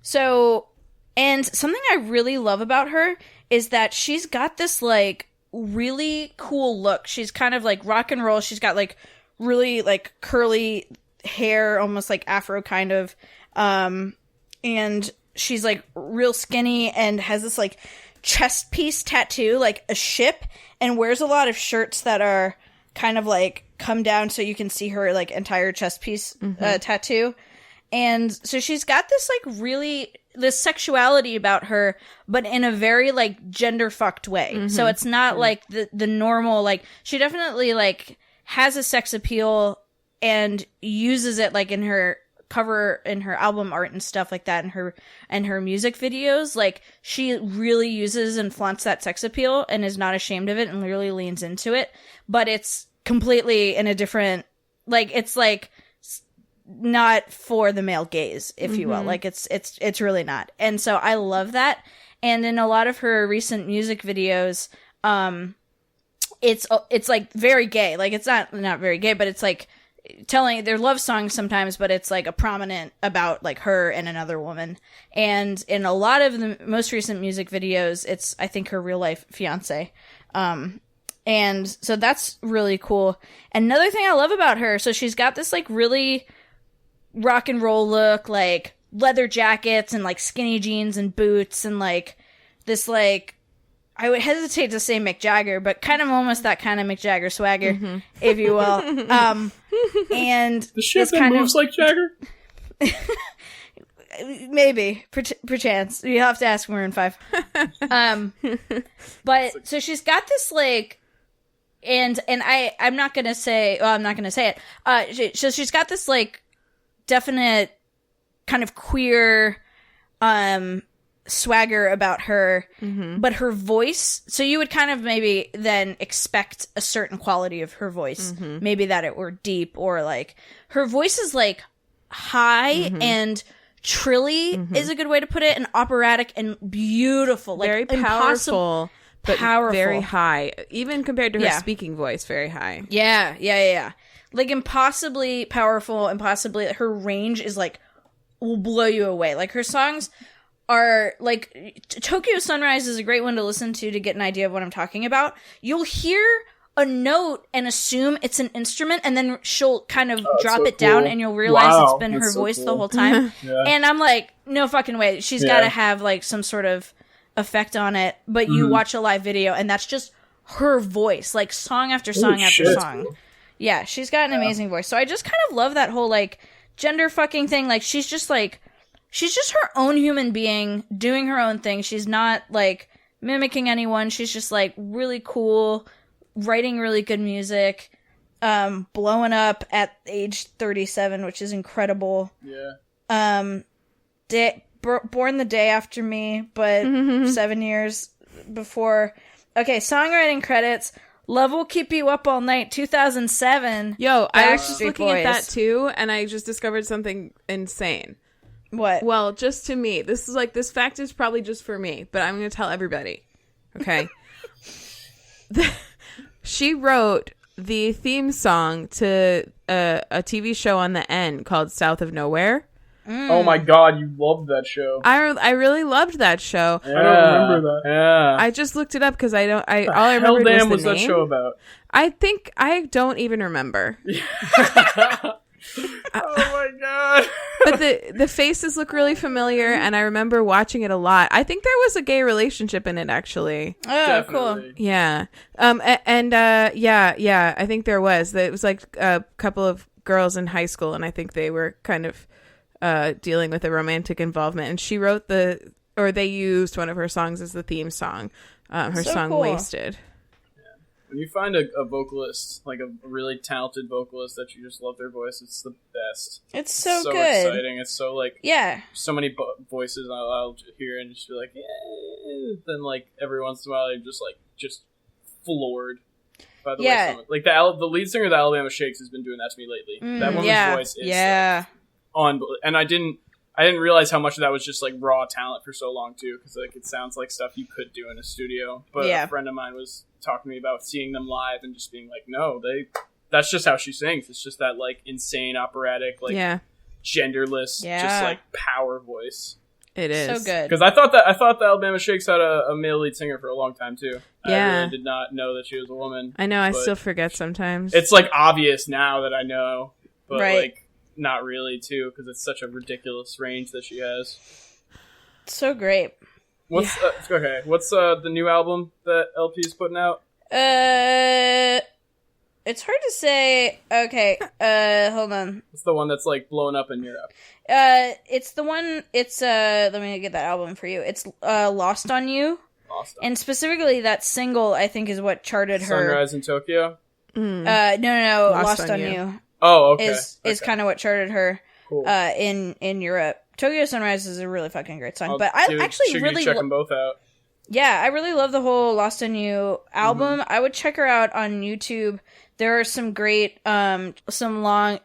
So, and something I really love about her is that she's got this like really cool look. She's kind of like rock and roll. She's got like really like curly hair, almost like afro kind of. And she's like real skinny and has this like chest piece tattoo, like a ship, and wears a lot of shirts that are kind of like come down so you can see her like entire chest piece tattoo. And so she's got this like really this sexuality about her, but in a very like gender fucked way. Mm-hmm. So it's not like the normal, like she definitely like has a sex appeal and uses it like in her cover, in her album art and stuff like that, and her music videos. Like she really uses and flaunts that sex appeal and is not ashamed of it and really leans into it. But it's completely in a different, like it's like not for the male gaze, if you will. Like it's really not. And so I love that. And in a lot of her recent music videos, it's like very gay. Like it's not very gay, but it's like telling their love songs sometimes, but it's like a prominent about like her and another woman. And in a lot of the most recent music videos, it's I think her real life fiance. And so that's really cool. Another thing I love about her, so she's got this like really rock and roll look, like leather jackets and like skinny jeans and boots and like this like, I would hesitate to say Mick Jagger, but kind of almost that kind of Mick Jagger swagger, if you will. And the shit that moves like Jagger? Maybe, perchance. You'll have to ask Maroon 5. But so she's got this like, and I'm not gonna say it. So she's got this like definite kind of queer swagger about her, but her voice, so you would kind of maybe then expect a certain quality of her voice, maybe that it were deep, or like her voice is like high and trilly is a good way to put it, and operatic and beautiful, like very powerful, but very high, even compared to her speaking voice, very high. Yeah. Like impossibly powerful, impossibly, her range is like, will blow you away. Like her songs are like, Tokyo Sunrise is a great one to listen to get an idea of what I'm talking about. You'll hear a note and assume it's an instrument, and then she'll kind of drop so it down, cool. and you'll realize Wow, it's been her that's so voice cool. the whole time. Yeah. And I'm like, no fucking way. She's got to have like some sort of effect on it. But you watch a live video, and that's just her voice, like song after song Holy after shit. song. Yeah, she's got an amazing voice. So I just kind of love that whole like gender fucking thing. Like she's just her own human being doing her own thing. She's not like mimicking anyone. She's just like really cool, writing really good music, blowing up at age 37, which is incredible. Yeah. Born the day after me, but 7 years before. Okay, songwriting credits. Love Will Keep You Up All Night, 2007. Yo, I was just Backstreet looking at that Boys. too, and I just discovered something insane. What? Well, just to me, this fact is probably just for me, but I'm going to tell everybody. Okay. She wrote the theme song to a TV show on the N called South of Nowhere. Oh my god, you loved that show. I really loved that show. Yeah. I don't remember that. Yeah. I just looked it up because all I Hell remember damn was was the that name. show about? I think I don't even remember. Oh my god. But the faces look really familiar, and I remember watching it a lot. I think there was a gay relationship in it, actually. Oh, cool. Definitely. Yeah. Yeah, I think there was. It was like a couple of girls in high school, and I think they were kind of dealing with a romantic involvement. And she wrote they used one of her songs as the theme song. Her So song cool. Wasted. When you find a vocalist, like a really talented vocalist that you just love their voice, it's the best. It's so good. Exciting. It's so like Yeah. so many voices I'll hear and just be like, yeah. Then like every once in a while, I'm just floored by the way someone, like the lead singer of the Alabama Shakes has been doing that to me lately. That woman's voice is and I didn't realize how much of that was just like raw talent for so long too, because like it sounds like stuff you could do in a studio. But a friend of mine was talking to me about seeing them live and just being like, no, that's just how she sings. It's just that like insane operatic, like genderless, just like power voice. It is so good. Because I thought the Alabama Shakes had a male lead singer for a long time too. Yeah. I really did not know that she was a woman. I know. I but still forget sometimes. It's like obvious now that I know, but Right. like not really too, because it's such a ridiculous range that she has. So great. What's What's the new album that LP is putting out? It's hard to say. Okay, hold on. It's the one that's like blowing up in Europe. It's the one. It's let me get that album for you. It's Lost on You, and specifically that single I think is what charted her. Sunrise in Tokyo. No, Lost on You. Oh, okay. Is kind of what charted her. Cool. In Europe. Tokyo Sunrise is a really fucking great song, but Check I them both out. Yeah, I really love the whole Lost on You album. I would check her out on YouTube. There are some great, some long,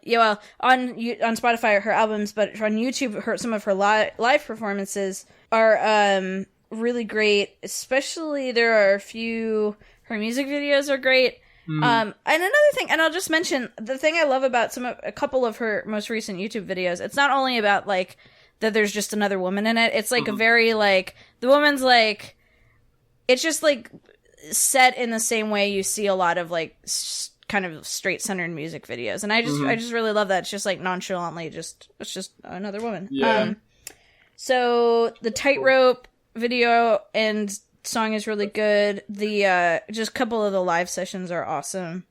on Spotify her albums, but on YouTube, some of her live performances are really great. Especially there are a few. Her music videos are great. And another thing, and I'll just mention the thing I love about a couple of her most recent YouTube videos. It's not only about like that there's just another woman in it. It's like a very like the woman's like it's just like set in the same way you see a lot of like kind of straight centered music videos, and I just really love that. It's just like nonchalantly it's just another woman. Yeah. So the Tightrope video and song is really good. The just a couple of the live sessions are awesome.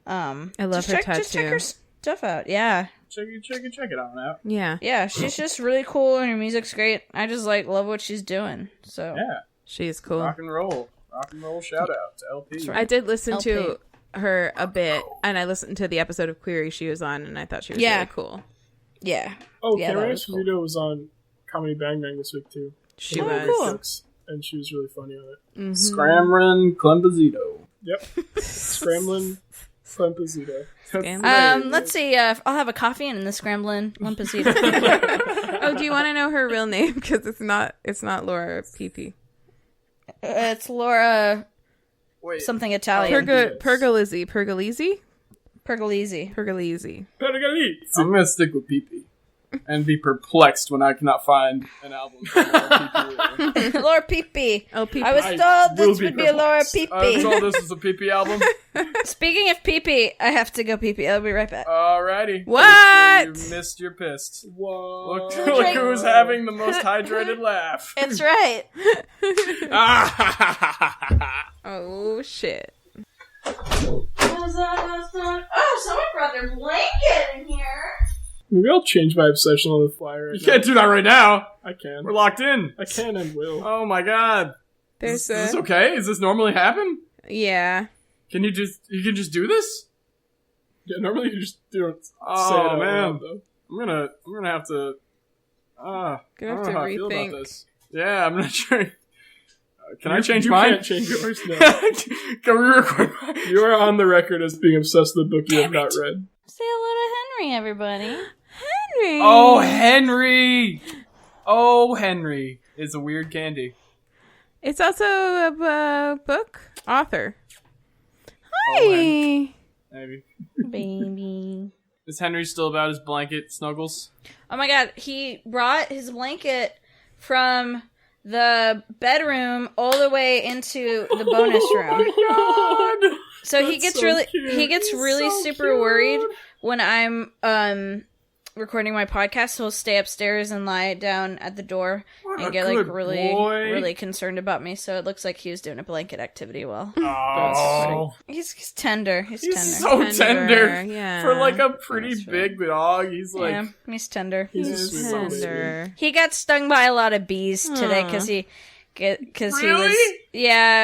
I love her tattoo. Just check her stuff out. Yeah. Check it out. Yeah, She's just really cool and her music's great. I just like love what she's doing. So Yeah. she's cool. Rock and roll shout out to LP. I did listen LP. to her a bit, and I listened to the episode of Query she was on, and I thought she was really cool. yeah. Oh, Yeah, that Karen was cool. Esposito was on Comedy Bang Bang this week too. She Oh, was. cool. Jokes, and she was really funny on it. Scramrin Clembazito. Yep. Scrambling Clempazito. Let's see. I'll have a coffee and the scrambling lumpacito. Oh, do you want to know her real name? Because it's not Laura Pepe. It's Laura Wait. something Italian. Pergolizzi. Pergolese. Pergolizzi. Pergolese. I'm gonna stick with PP. and be perplexed when I cannot find an album. Laura Peepee. Oh, Peepee. I was told this would be a Laura I was Peepee. told this was a Pee-Pee album. Speaking of Peepee, I have to go Peepee. I'll be right back. Alrighty. What? You missed your pissed. Whoa. Look who's having the most hydrated laugh. It's right. Oh, shit. Oh, someone brought their blanket in here. Maybe I'll change my obsession on the fly right You can't do that right now. I can. We're locked in. I can and will. Oh my god. There's Is this okay? Does this normally happen? Yeah. You can just do this? Yeah, normally you just don't say it Oh out man. loud, though. I'm gonna have to I Gonna have don't to know how I feel rethink. about this. Yeah, I'm not sure. Can I change you mine? Can't change yours now. Can we record mine? You are on the record as being obsessed with a book you have not read. Say hello to Henry, everybody. Henry. Oh, Henry! Oh, Henry is a weird candy. It's also a book author. Hi. Oh, maybe. Baby. Is Henry still about his blanket snuggles? Oh my god, he brought his blanket from the bedroom all the way into the bonus room. Oh my god! So he That's gets so really cute. he gets He's really so super cute. worried when I'm recording my podcast. So he'll stay upstairs and lie down at the door What and a get good really boy. concerned about me. So it looks like he was doing a blanket activity while Oh, he's tender. He's tender. he's so tender. Yeah. For like a pretty That's right. big dog, he's like Yeah, he's tender. He's a He's sweet so little Tender. He got stung by a lot of bees today because he Really?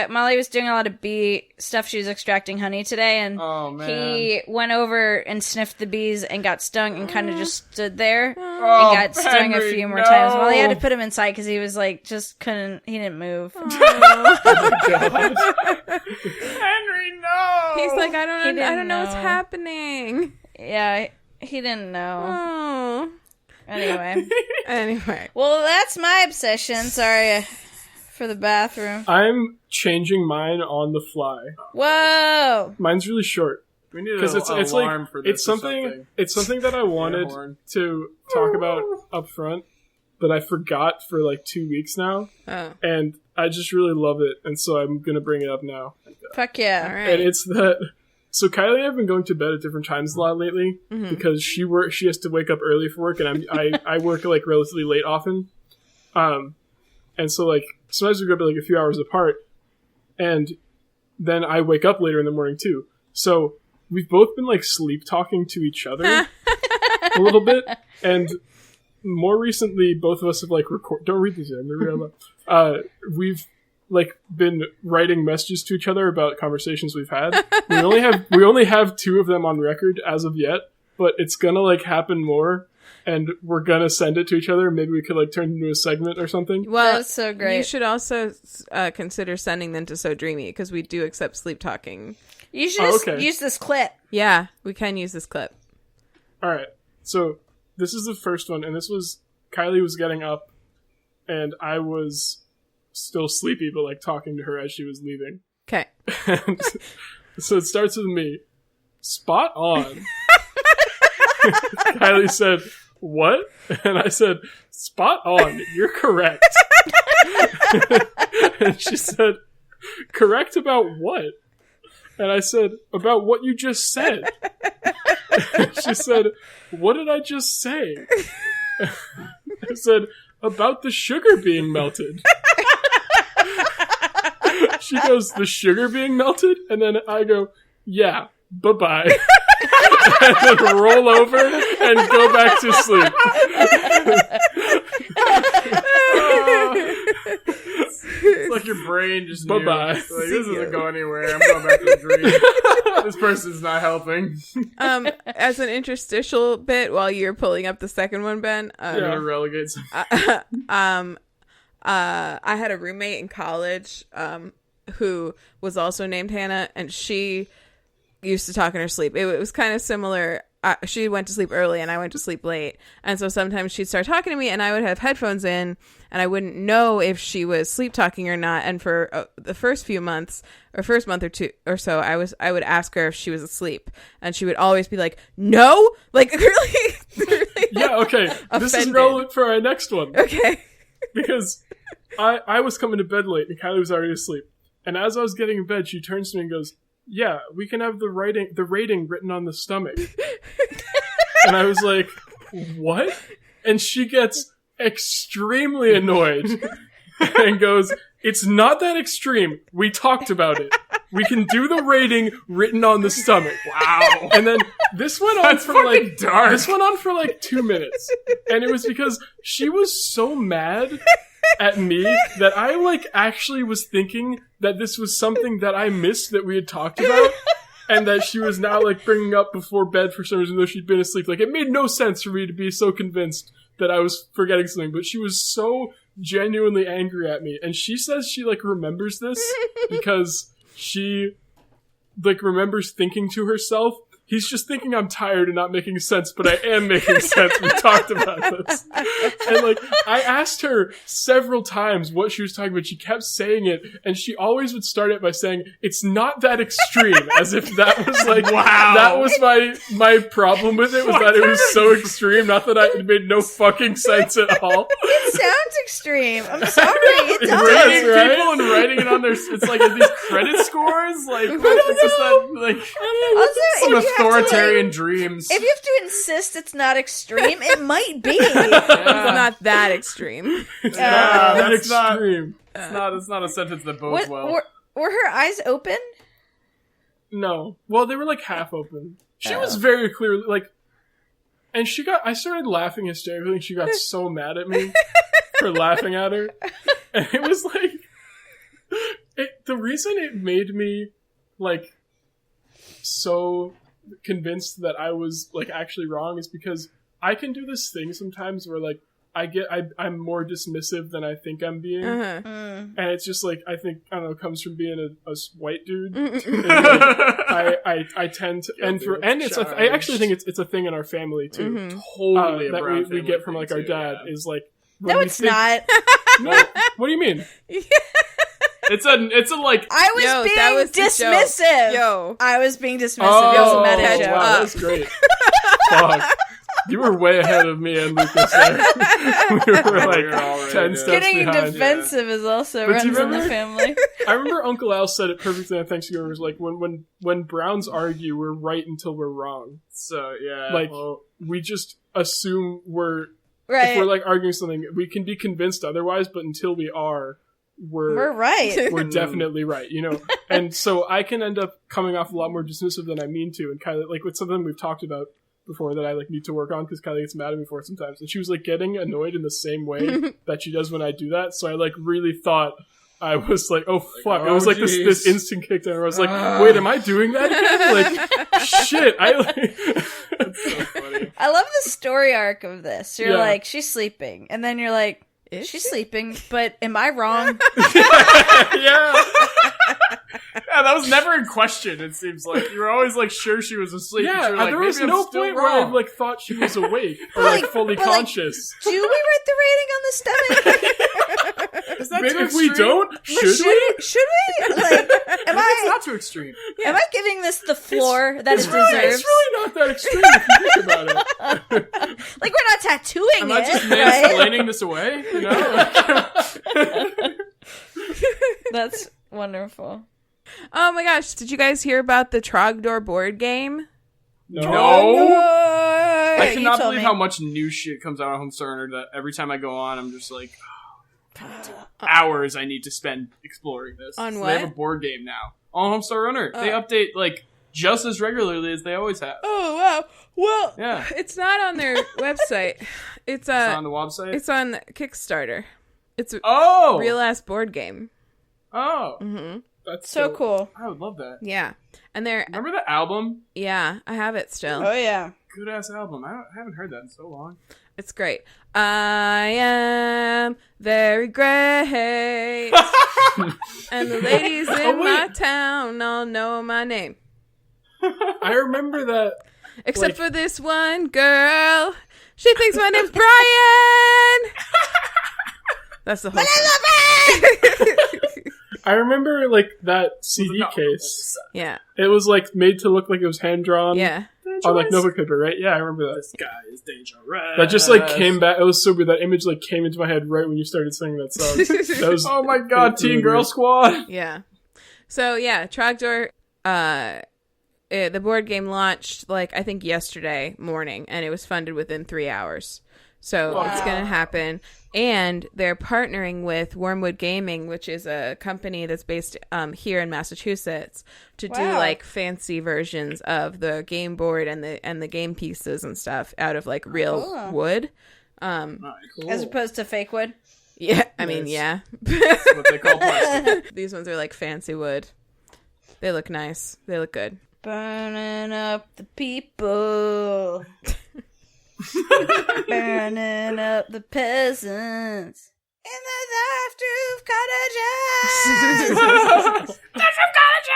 Molly was doing a lot of bee stuff. She was extracting honey today, and Oh man. he went over and sniffed the bees and got stung and kind of just stood there Oh, and got stung Henry, a few more no. times. Molly had to put him inside because he was like just couldn't. He didn't move. Henry, no. He's like, I He don't didn't know what's know. happening. Yeah, he didn't know. Oh. Anyway, Anyway. well, that's my obsession. Sorry for the bathroom. I'm changing mine on the fly. Whoa. Mine's really short we need because an it's alarm like for this. it's something that I wanted horn. to talk about up front, but I forgot for like 2 weeks now, Oh. and I just really love it, and so I'm gonna bring it up now. Fuck yeah. All And right. it's that. So Kylie and I have been going to bed at different times a lot lately because she has to wake up early for work, and I work like relatively late often. And so like sometimes we go to bed like a few hours apart, and then I wake up later in the morning too. So we've both been like sleep talking to each other a little bit, and more recently, both of us have like don't read these yet. I'm gonna read out loud. We've like been writing messages to each other about conversations we've had. We only have 2 of them on record as of yet, but it's gonna like happen more, and we're gonna send it to each other. Maybe we could like turn it into a segment or something. Well, That's so great. You should also consider sending them to So Dreamy because we do accept sleep talking. You should just okay. use this clip. Yeah, we can use this clip. All right, so this is the first one, and this was Kylie was getting up, and I was still sleepy, but like talking to her as she was leaving. Okay. And so it starts with me. Spot on. Kylie said, "What?" And I said, "Spot on. You're correct." And she said, "Correct about what?" And I said, "About what you just said." And she said, "What did I just say?" I said, "About the sugar being melted." She goes, "The sugar being melted?" And then I go, "Yeah, bye-bye." And then roll over and go back to sleep. It's like your brain just knew. Bye-bye. It's like, this doesn't go anywhere. I'm going back to the dream. This person's not helping. As an interstitial bit while you're pulling up the second one, Ben. I'm gonna relegate some. I had a roommate in college who was also named Hannah, and she used to talk in her sleep. It was kind of similar she went to sleep early and I went to sleep late. And so sometimes she'd start talking to me and I would have headphones in and I wouldn't know if she was sleep talking or not. And for the first few months or first month or two or so, I would ask her if she was asleep and she would always be like, no, like really yeah. Okay. This is relevant for our next one. Okay. Because I was coming to bed late and Kylie was already asleep. And as I was getting in bed, she turns to me and goes, yeah, we can have the rating written on the stomach. And I was like, what? And she gets extremely annoyed and goes, it's not that extreme. We talked about it. We can do the rating written on the stomach. Wow. And then this went on for like dark. This went on for like 2 minutes. And it was because she was so mad at me that I like actually was thinking that this was something that I missed that we had talked about. And that she was now like bringing up before bed for some reason, though she'd been asleep. Like it made no sense for me to be so convinced that I was forgetting something, but she was so genuinely angry at me. And she says she like remembers this because she like remembers thinking to herself, he's just thinking I'm tired and not making sense, but I am making sense. We talked about this. And like, I asked her several times what she was talking about. She kept saying it, and she always would start it by saying, it's not that extreme, as if that was like, wow. That was my problem with it, was that it was so extreme. Not that it made no fucking sense at all. It sounds extreme. I'm sorry. It does. Rating right? people and writing it on their, it's like these credit scores, like, it's just that, like, Also, some if you have to, authoritarian like, dreams. if you have to insist it's not extreme, it might be. It's not that extreme. That that's not- extreme. It's not a sentence that bodes well. Were her eyes open? No. Well, they were like half open. She was very clearly like, and I started laughing hysterically and she got so mad at me for laughing at her. And it was like, the reason it made me like so convinced that I was like actually wrong is because I can do this thing sometimes where like I'm more dismissive than I think I'm being. And it's just like, I think, I don't know, it comes from being a white dude. Like, I tend to, I actually think it's a thing in our family too. Totally that we get from like our dad is like, No, it's not. No, what do you mean? It's a like. I was being dismissive. Yo. I was being dismissive. It was a meta joke. Wow, that was great. Fuck. You were way ahead of me and Lucas there. We were like 10 steps Getting behind. defensive is also But do you runs in the remember- family. I remember Uncle Al said it perfectly on Thanksgiving. It was like, when Browns argue, we're right until we're wrong. So yeah, Like, we just assume if we're Right. like arguing something, we can be convinced otherwise, but until we are, We're right. we're definitely right, you know? And so I can end up coming off a lot more dismissive than I mean to, and Kylie, like, with something we've talked about before that I, like, need to work on, because Kylie gets mad at me for it sometimes, and she was, like, getting annoyed in the same way that she does when I do that, so I, like, really thought I was like, oh, fuck. oh, I was like, this instant kick down where I was like, wait, am I doing that again? Like, shit. that's so funny. I love the story arc of this. You're Yeah. like, she's sleeping. And then you're like, Is she's she? sleeping, but am I wrong? Yeah. Yeah, that was never in question. It seems like you were always like sure she was asleep. Yeah, but you were like, there was maybe no I'm still point where I, wrong. like, thought she was awake or, like, fully but, like, conscious. Do we write the rating on the stomach? Is that Maybe too if we extreme? don't, should we? Should we? Like, Maybe am it's I not too extreme. giving this the floor that it It's deserves? really not that extreme if you think about it. Like, we're not tattooing Am I it, just right? mansplaining this away? You know? That's wonderful. Oh my gosh, did you guys hear about the Trogdor board game? No. I I cannot believe how much new shit comes out on Homestar Runner that every time I go on, I'm just like, hours I need to spend exploring this. On So what? They have a board game now on Homestar Runner. They update like just as regularly as they always have. Oh wow. Well, Yeah. it's not on their website. It's It's on the website. it's on Kickstarter. It's a Oh, real ass board game. Oh, Mm-hmm. That's So dope. cool. I would love that. Yeah, and they're Remember the album? yeah, I have it still. Oh, yeah. Good ass album. I haven't heard that in so long. It's great. I am very great, and the ladies in my town all know my name. I remember that. Except for this one girl. She thinks my name's Brian. That's the whole thing. I remember, like, that CD case. Yeah. It was, like, made to look like it was hand-drawn. Yeah. On, like, notebook paper, right? Yeah, I remember that. This guy is dangerous. That just, like, came back. It was so weird. That image, like, came into my head right when you started singing that song. That was, oh my god, Teen Girl weird. Squad! Yeah. So, yeah, Trogdor, the board game launched, like, I think yesterday morning, and it was funded within 3 hours. So it's going to happen. And they're partnering with Wormwood Gaming, which is a company that's based here in Massachusetts, to do like fancy versions of the game board and the game pieces and stuff out of like real wood. Cool. As opposed to fake wood. Yeah, I mean, yeah. That's what they call plastic. These ones are like fancy wood. They look nice. They look good. Burning up the people. Burning up the peasants in the Tightrope cottages. Tightrope cottages.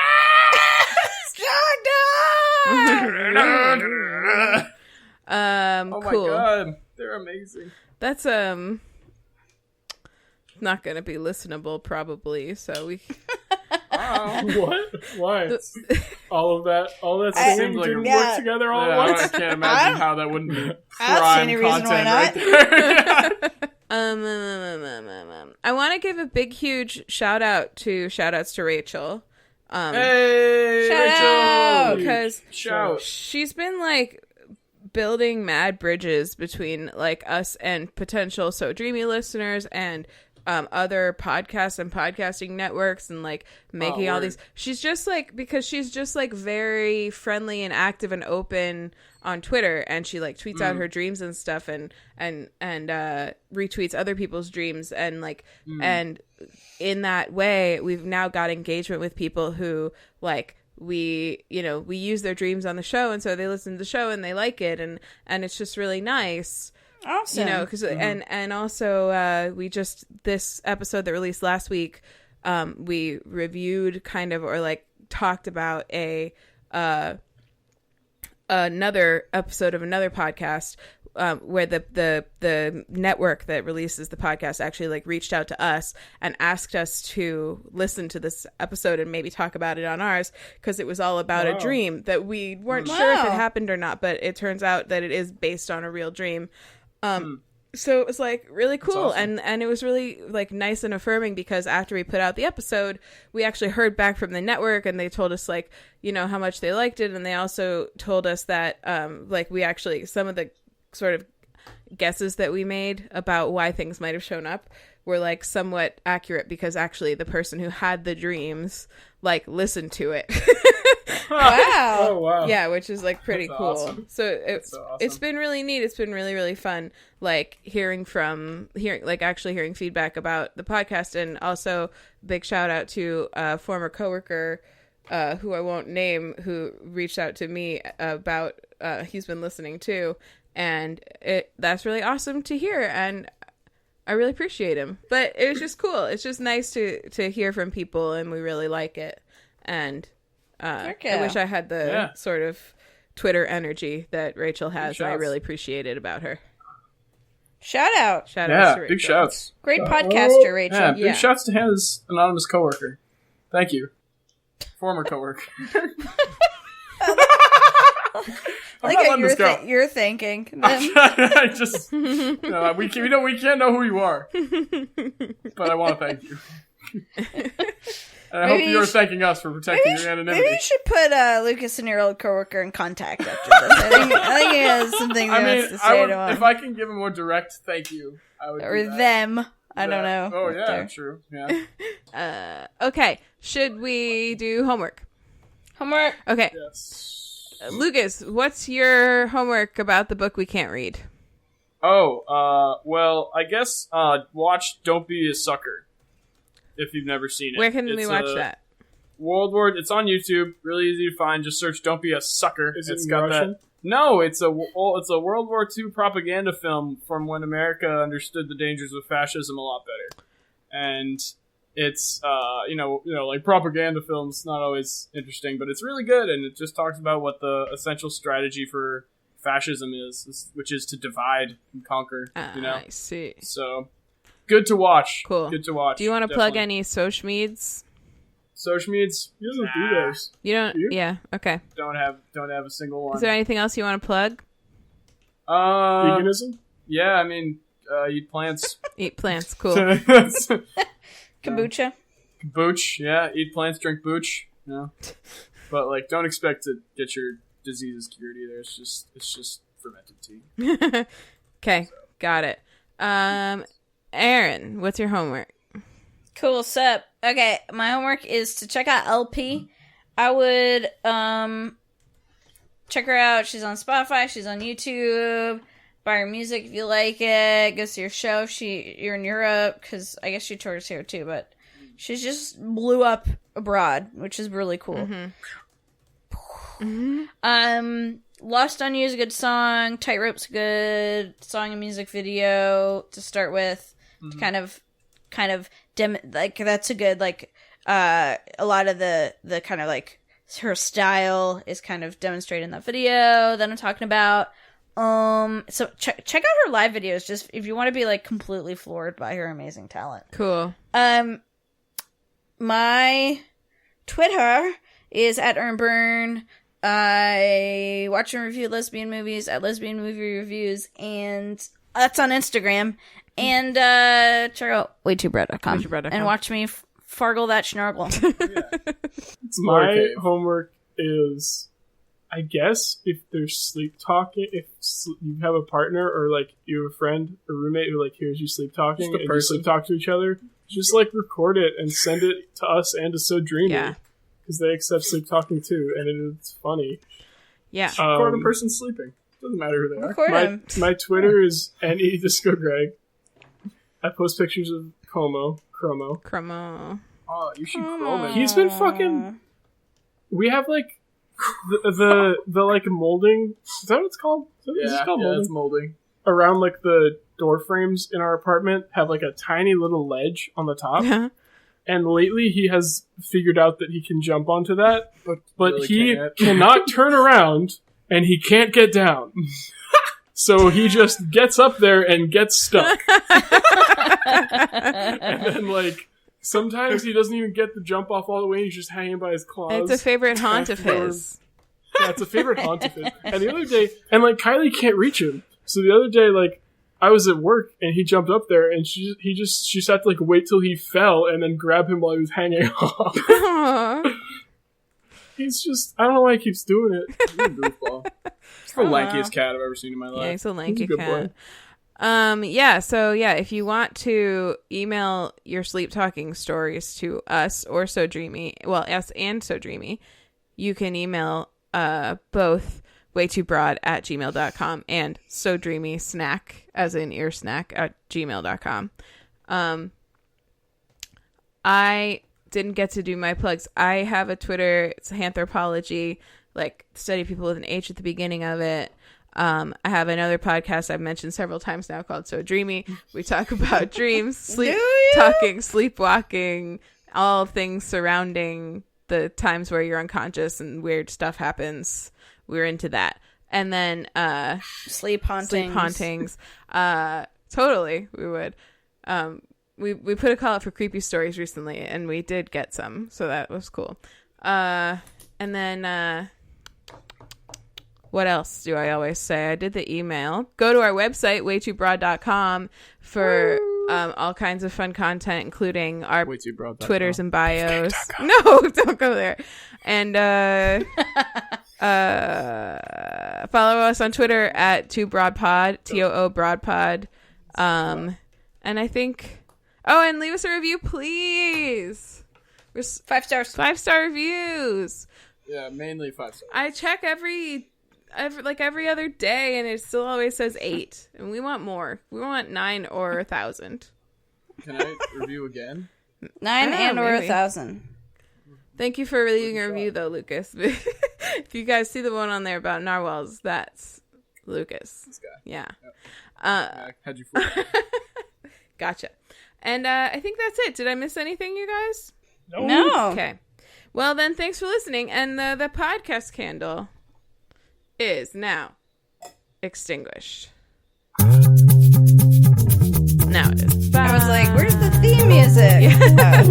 Oh my Cool. god, they're amazing. That's not gonna be listenable probably. So we. What? Why? all that singing like didn't a- work together all at once? I can't imagine how that wouldn't be I don't see prime any reason why content not. right there. I want to give a big, huge shoutouts to Rachel. Hey, Shout Rachel! out! Because Shout. she's been like building mad bridges between like us and potential So Dreamy listeners and other podcasts and podcasting networks and like making all these. She's just like, because she's just like very friendly and active and open on Twitter, and she like tweets out her dreams and stuff and retweets other people's dreams and like and in that way we've now got engagement with people who like we use their dreams on the show, and so they listen to the show and they like it, and it's just really nice. Awesome. Because and also we just, this episode that released last week, we reviewed kind of, or like talked about another episode of another podcast where the network that releases the podcast actually like reached out to us and asked us to listen to this episode and maybe talk about it on ours, because it was all about a dream that we weren't sure if it happened or not, but it turns out that it is based on a real dream. So it was like really cool. Awesome. And it was really like nice and affirming, because after we put out the episode, we actually heard back from the network, and they told us like, how much they liked it. And they also told us that like we actually, some of the sort of guesses that we made about why things might have shown up were like somewhat accurate, because actually the person who had the dreams like listened to it. Wow. Oh, wow. Yeah, which is like pretty That's cool. awesome. So awesome. it's been really neat. It's been really, really fun, like hearing feedback about the podcast. And also big shout out to a former coworker who I won't name, who reached out to me about he's been listening too, and that's really awesome to hear, and I really appreciate him. But it was just cool. It's just nice to hear from people, and we really like it. And I wish I had the sort of Twitter energy that Rachel has. And I really appreciate it about her. Shout out. Shout out to Rachel. Big shouts. Great podcaster, Rachel. Yeah, big shouts to his anonymous coworker. Thank you. Former coworker. I like how you're thanking them. I just, we can't know who you are, but I want to thank you. And I hope you're thanking us for protecting your anonymity. Maybe you should put Lucas and your old coworker in contact after this. I think he has something he wants to say to him. If I can give a more direct thank you, I would. Or do that. them. I don't know. Oh yeah, true. Yeah. Okay, should we do homework? Homework. Okay. Yes. Lucas, what's your homework about the book we can't read? Oh, well, I guess watch Don't Be a Sucker if you've never seen it. Where can we watch that? World War. It's on YouTube. Really easy to find. Just search "Don't Be a Sucker." It's got Russian? that. No, it's a World War II propaganda film from when America understood the dangers of fascism a lot better, and it's like propaganda films, not always interesting, but it's really good, and it just talks about what the essential strategy for fascism is, which is to divide and conquer. I see. So good to watch. Cool. Good to watch. Do you want to plug any social meds? Social meds? He doesn't do those. You don't? Do you? Yeah. Okay. Don't have a single one. Is there anything else you want to plug? Veganism? Yeah, I mean, eat plants. Eat plants. Cool. Kombucha. Booch, yeah. Eat plants, drink booch. Yeah. But like, don't expect to get your diseases cured either. It's just fermented tea. Okay, got it. Erin, what's your homework? Cool, sup. Okay, my homework is to check out LP. I would check her out. She's on Spotify. She's on YouTube. Buy her music if you like it. Go see her show if you're in Europe, because I guess she tours here too, but she's just blew up abroad, which is really cool. Lost on You is a good song. Tightrope's a good song and music video to start with. To kind of that's a good, like, a lot of the kind of, like, her style is kind of demonstrated in that video that I'm talking about. So check out her live videos, just if you want to be, like, completely floored by her amazing talent. Cool. My Twitter is at @ErinByrne. I watch and review lesbian movies at LesbianMovieReviews, and that's on Instagram. And check out WayTooBroad.com and watch me fargle that schnargle. My homework is, I guess, if there's sleep talking, if you have a partner or like you have a friend or roommate who like hears you sleep talking and you sleep talk to each other, just like record it and send it to us and to So Dreamy, because they accept sleep talking too, and it's funny. Yeah, record a person sleeping. Doesn't matter who they are. My Twitter is NEDiscoGreg. I post pictures of Chromo. Oh, you should Chrome it. He's been fucking. We have like the like molding. Is that what it's called? Is it called molding? It's molding. Around like the door frames in our apartment have like a tiny little ledge on the top. And lately he has figured out that he can jump onto that, but really he cannot turn around and he can't get down. So he just gets up there and gets stuck. And then, like, sometimes he doesn't even get the jump off all the way. He's just hanging by his claws. It's a favorite haunt of his. Yeah, it's a favorite haunt of his. And the other day, and, like, Kylie can't reach him. So the other day, like, I was at work and he jumped up there and she just had to, like, wait till he fell and then grab him while he was hanging off. He's just, I don't know why he keeps doing it. He's a goofball. He's the lankiest cat I've ever seen in my life. Yeah, he's a lanky cat. Boy. So if you want to email your sleep talking stories to us or So Dreamy, well, us and So Dreamy, you can email both WayTooBroad at gmail.com and sodreamysnack, as in ear snack, at gmail.com. I didn't get to do my plugs. I have a Twitter. It's Anthropology, like study people with an H at the beginning of it. I have another podcast I've mentioned several times now called So Dreamy. We talk about dreams, sleepwalking, all things surrounding the times where you're unconscious and weird stuff happens. We're into that. And then sleep hauntings. Totally, we would. We put a call out for creepy stories recently, and we did get some, so that was cool. And then what else do I always say? I did the email. Go to our website, WayTooBroad.com, for all kinds of fun content, including our Twitters and bios. No, don't go there. And follow us on Twitter at TooBroadPod, TOO Broadpod. And I think... Oh, and leave us a review, please. 5 stars. 5-star reviews. Yeah, mainly 5 stars. I check every other day, and it still always says 8. And we want more. We want 9 or 1,000. Can I review again? 9 and or 1,000. Thank you for leaving a review, though, Lucas. If you guys see the one on there about narwhals, that's Lucas. This guy. Yeah. Yep. How'd you fool? Gotcha. And I think that's it. Did I miss anything, you guys? No. Okay. Well, then, thanks for listening. And the podcast candle is now extinguished. Now it is. I was like, where's the theme music? Yeah.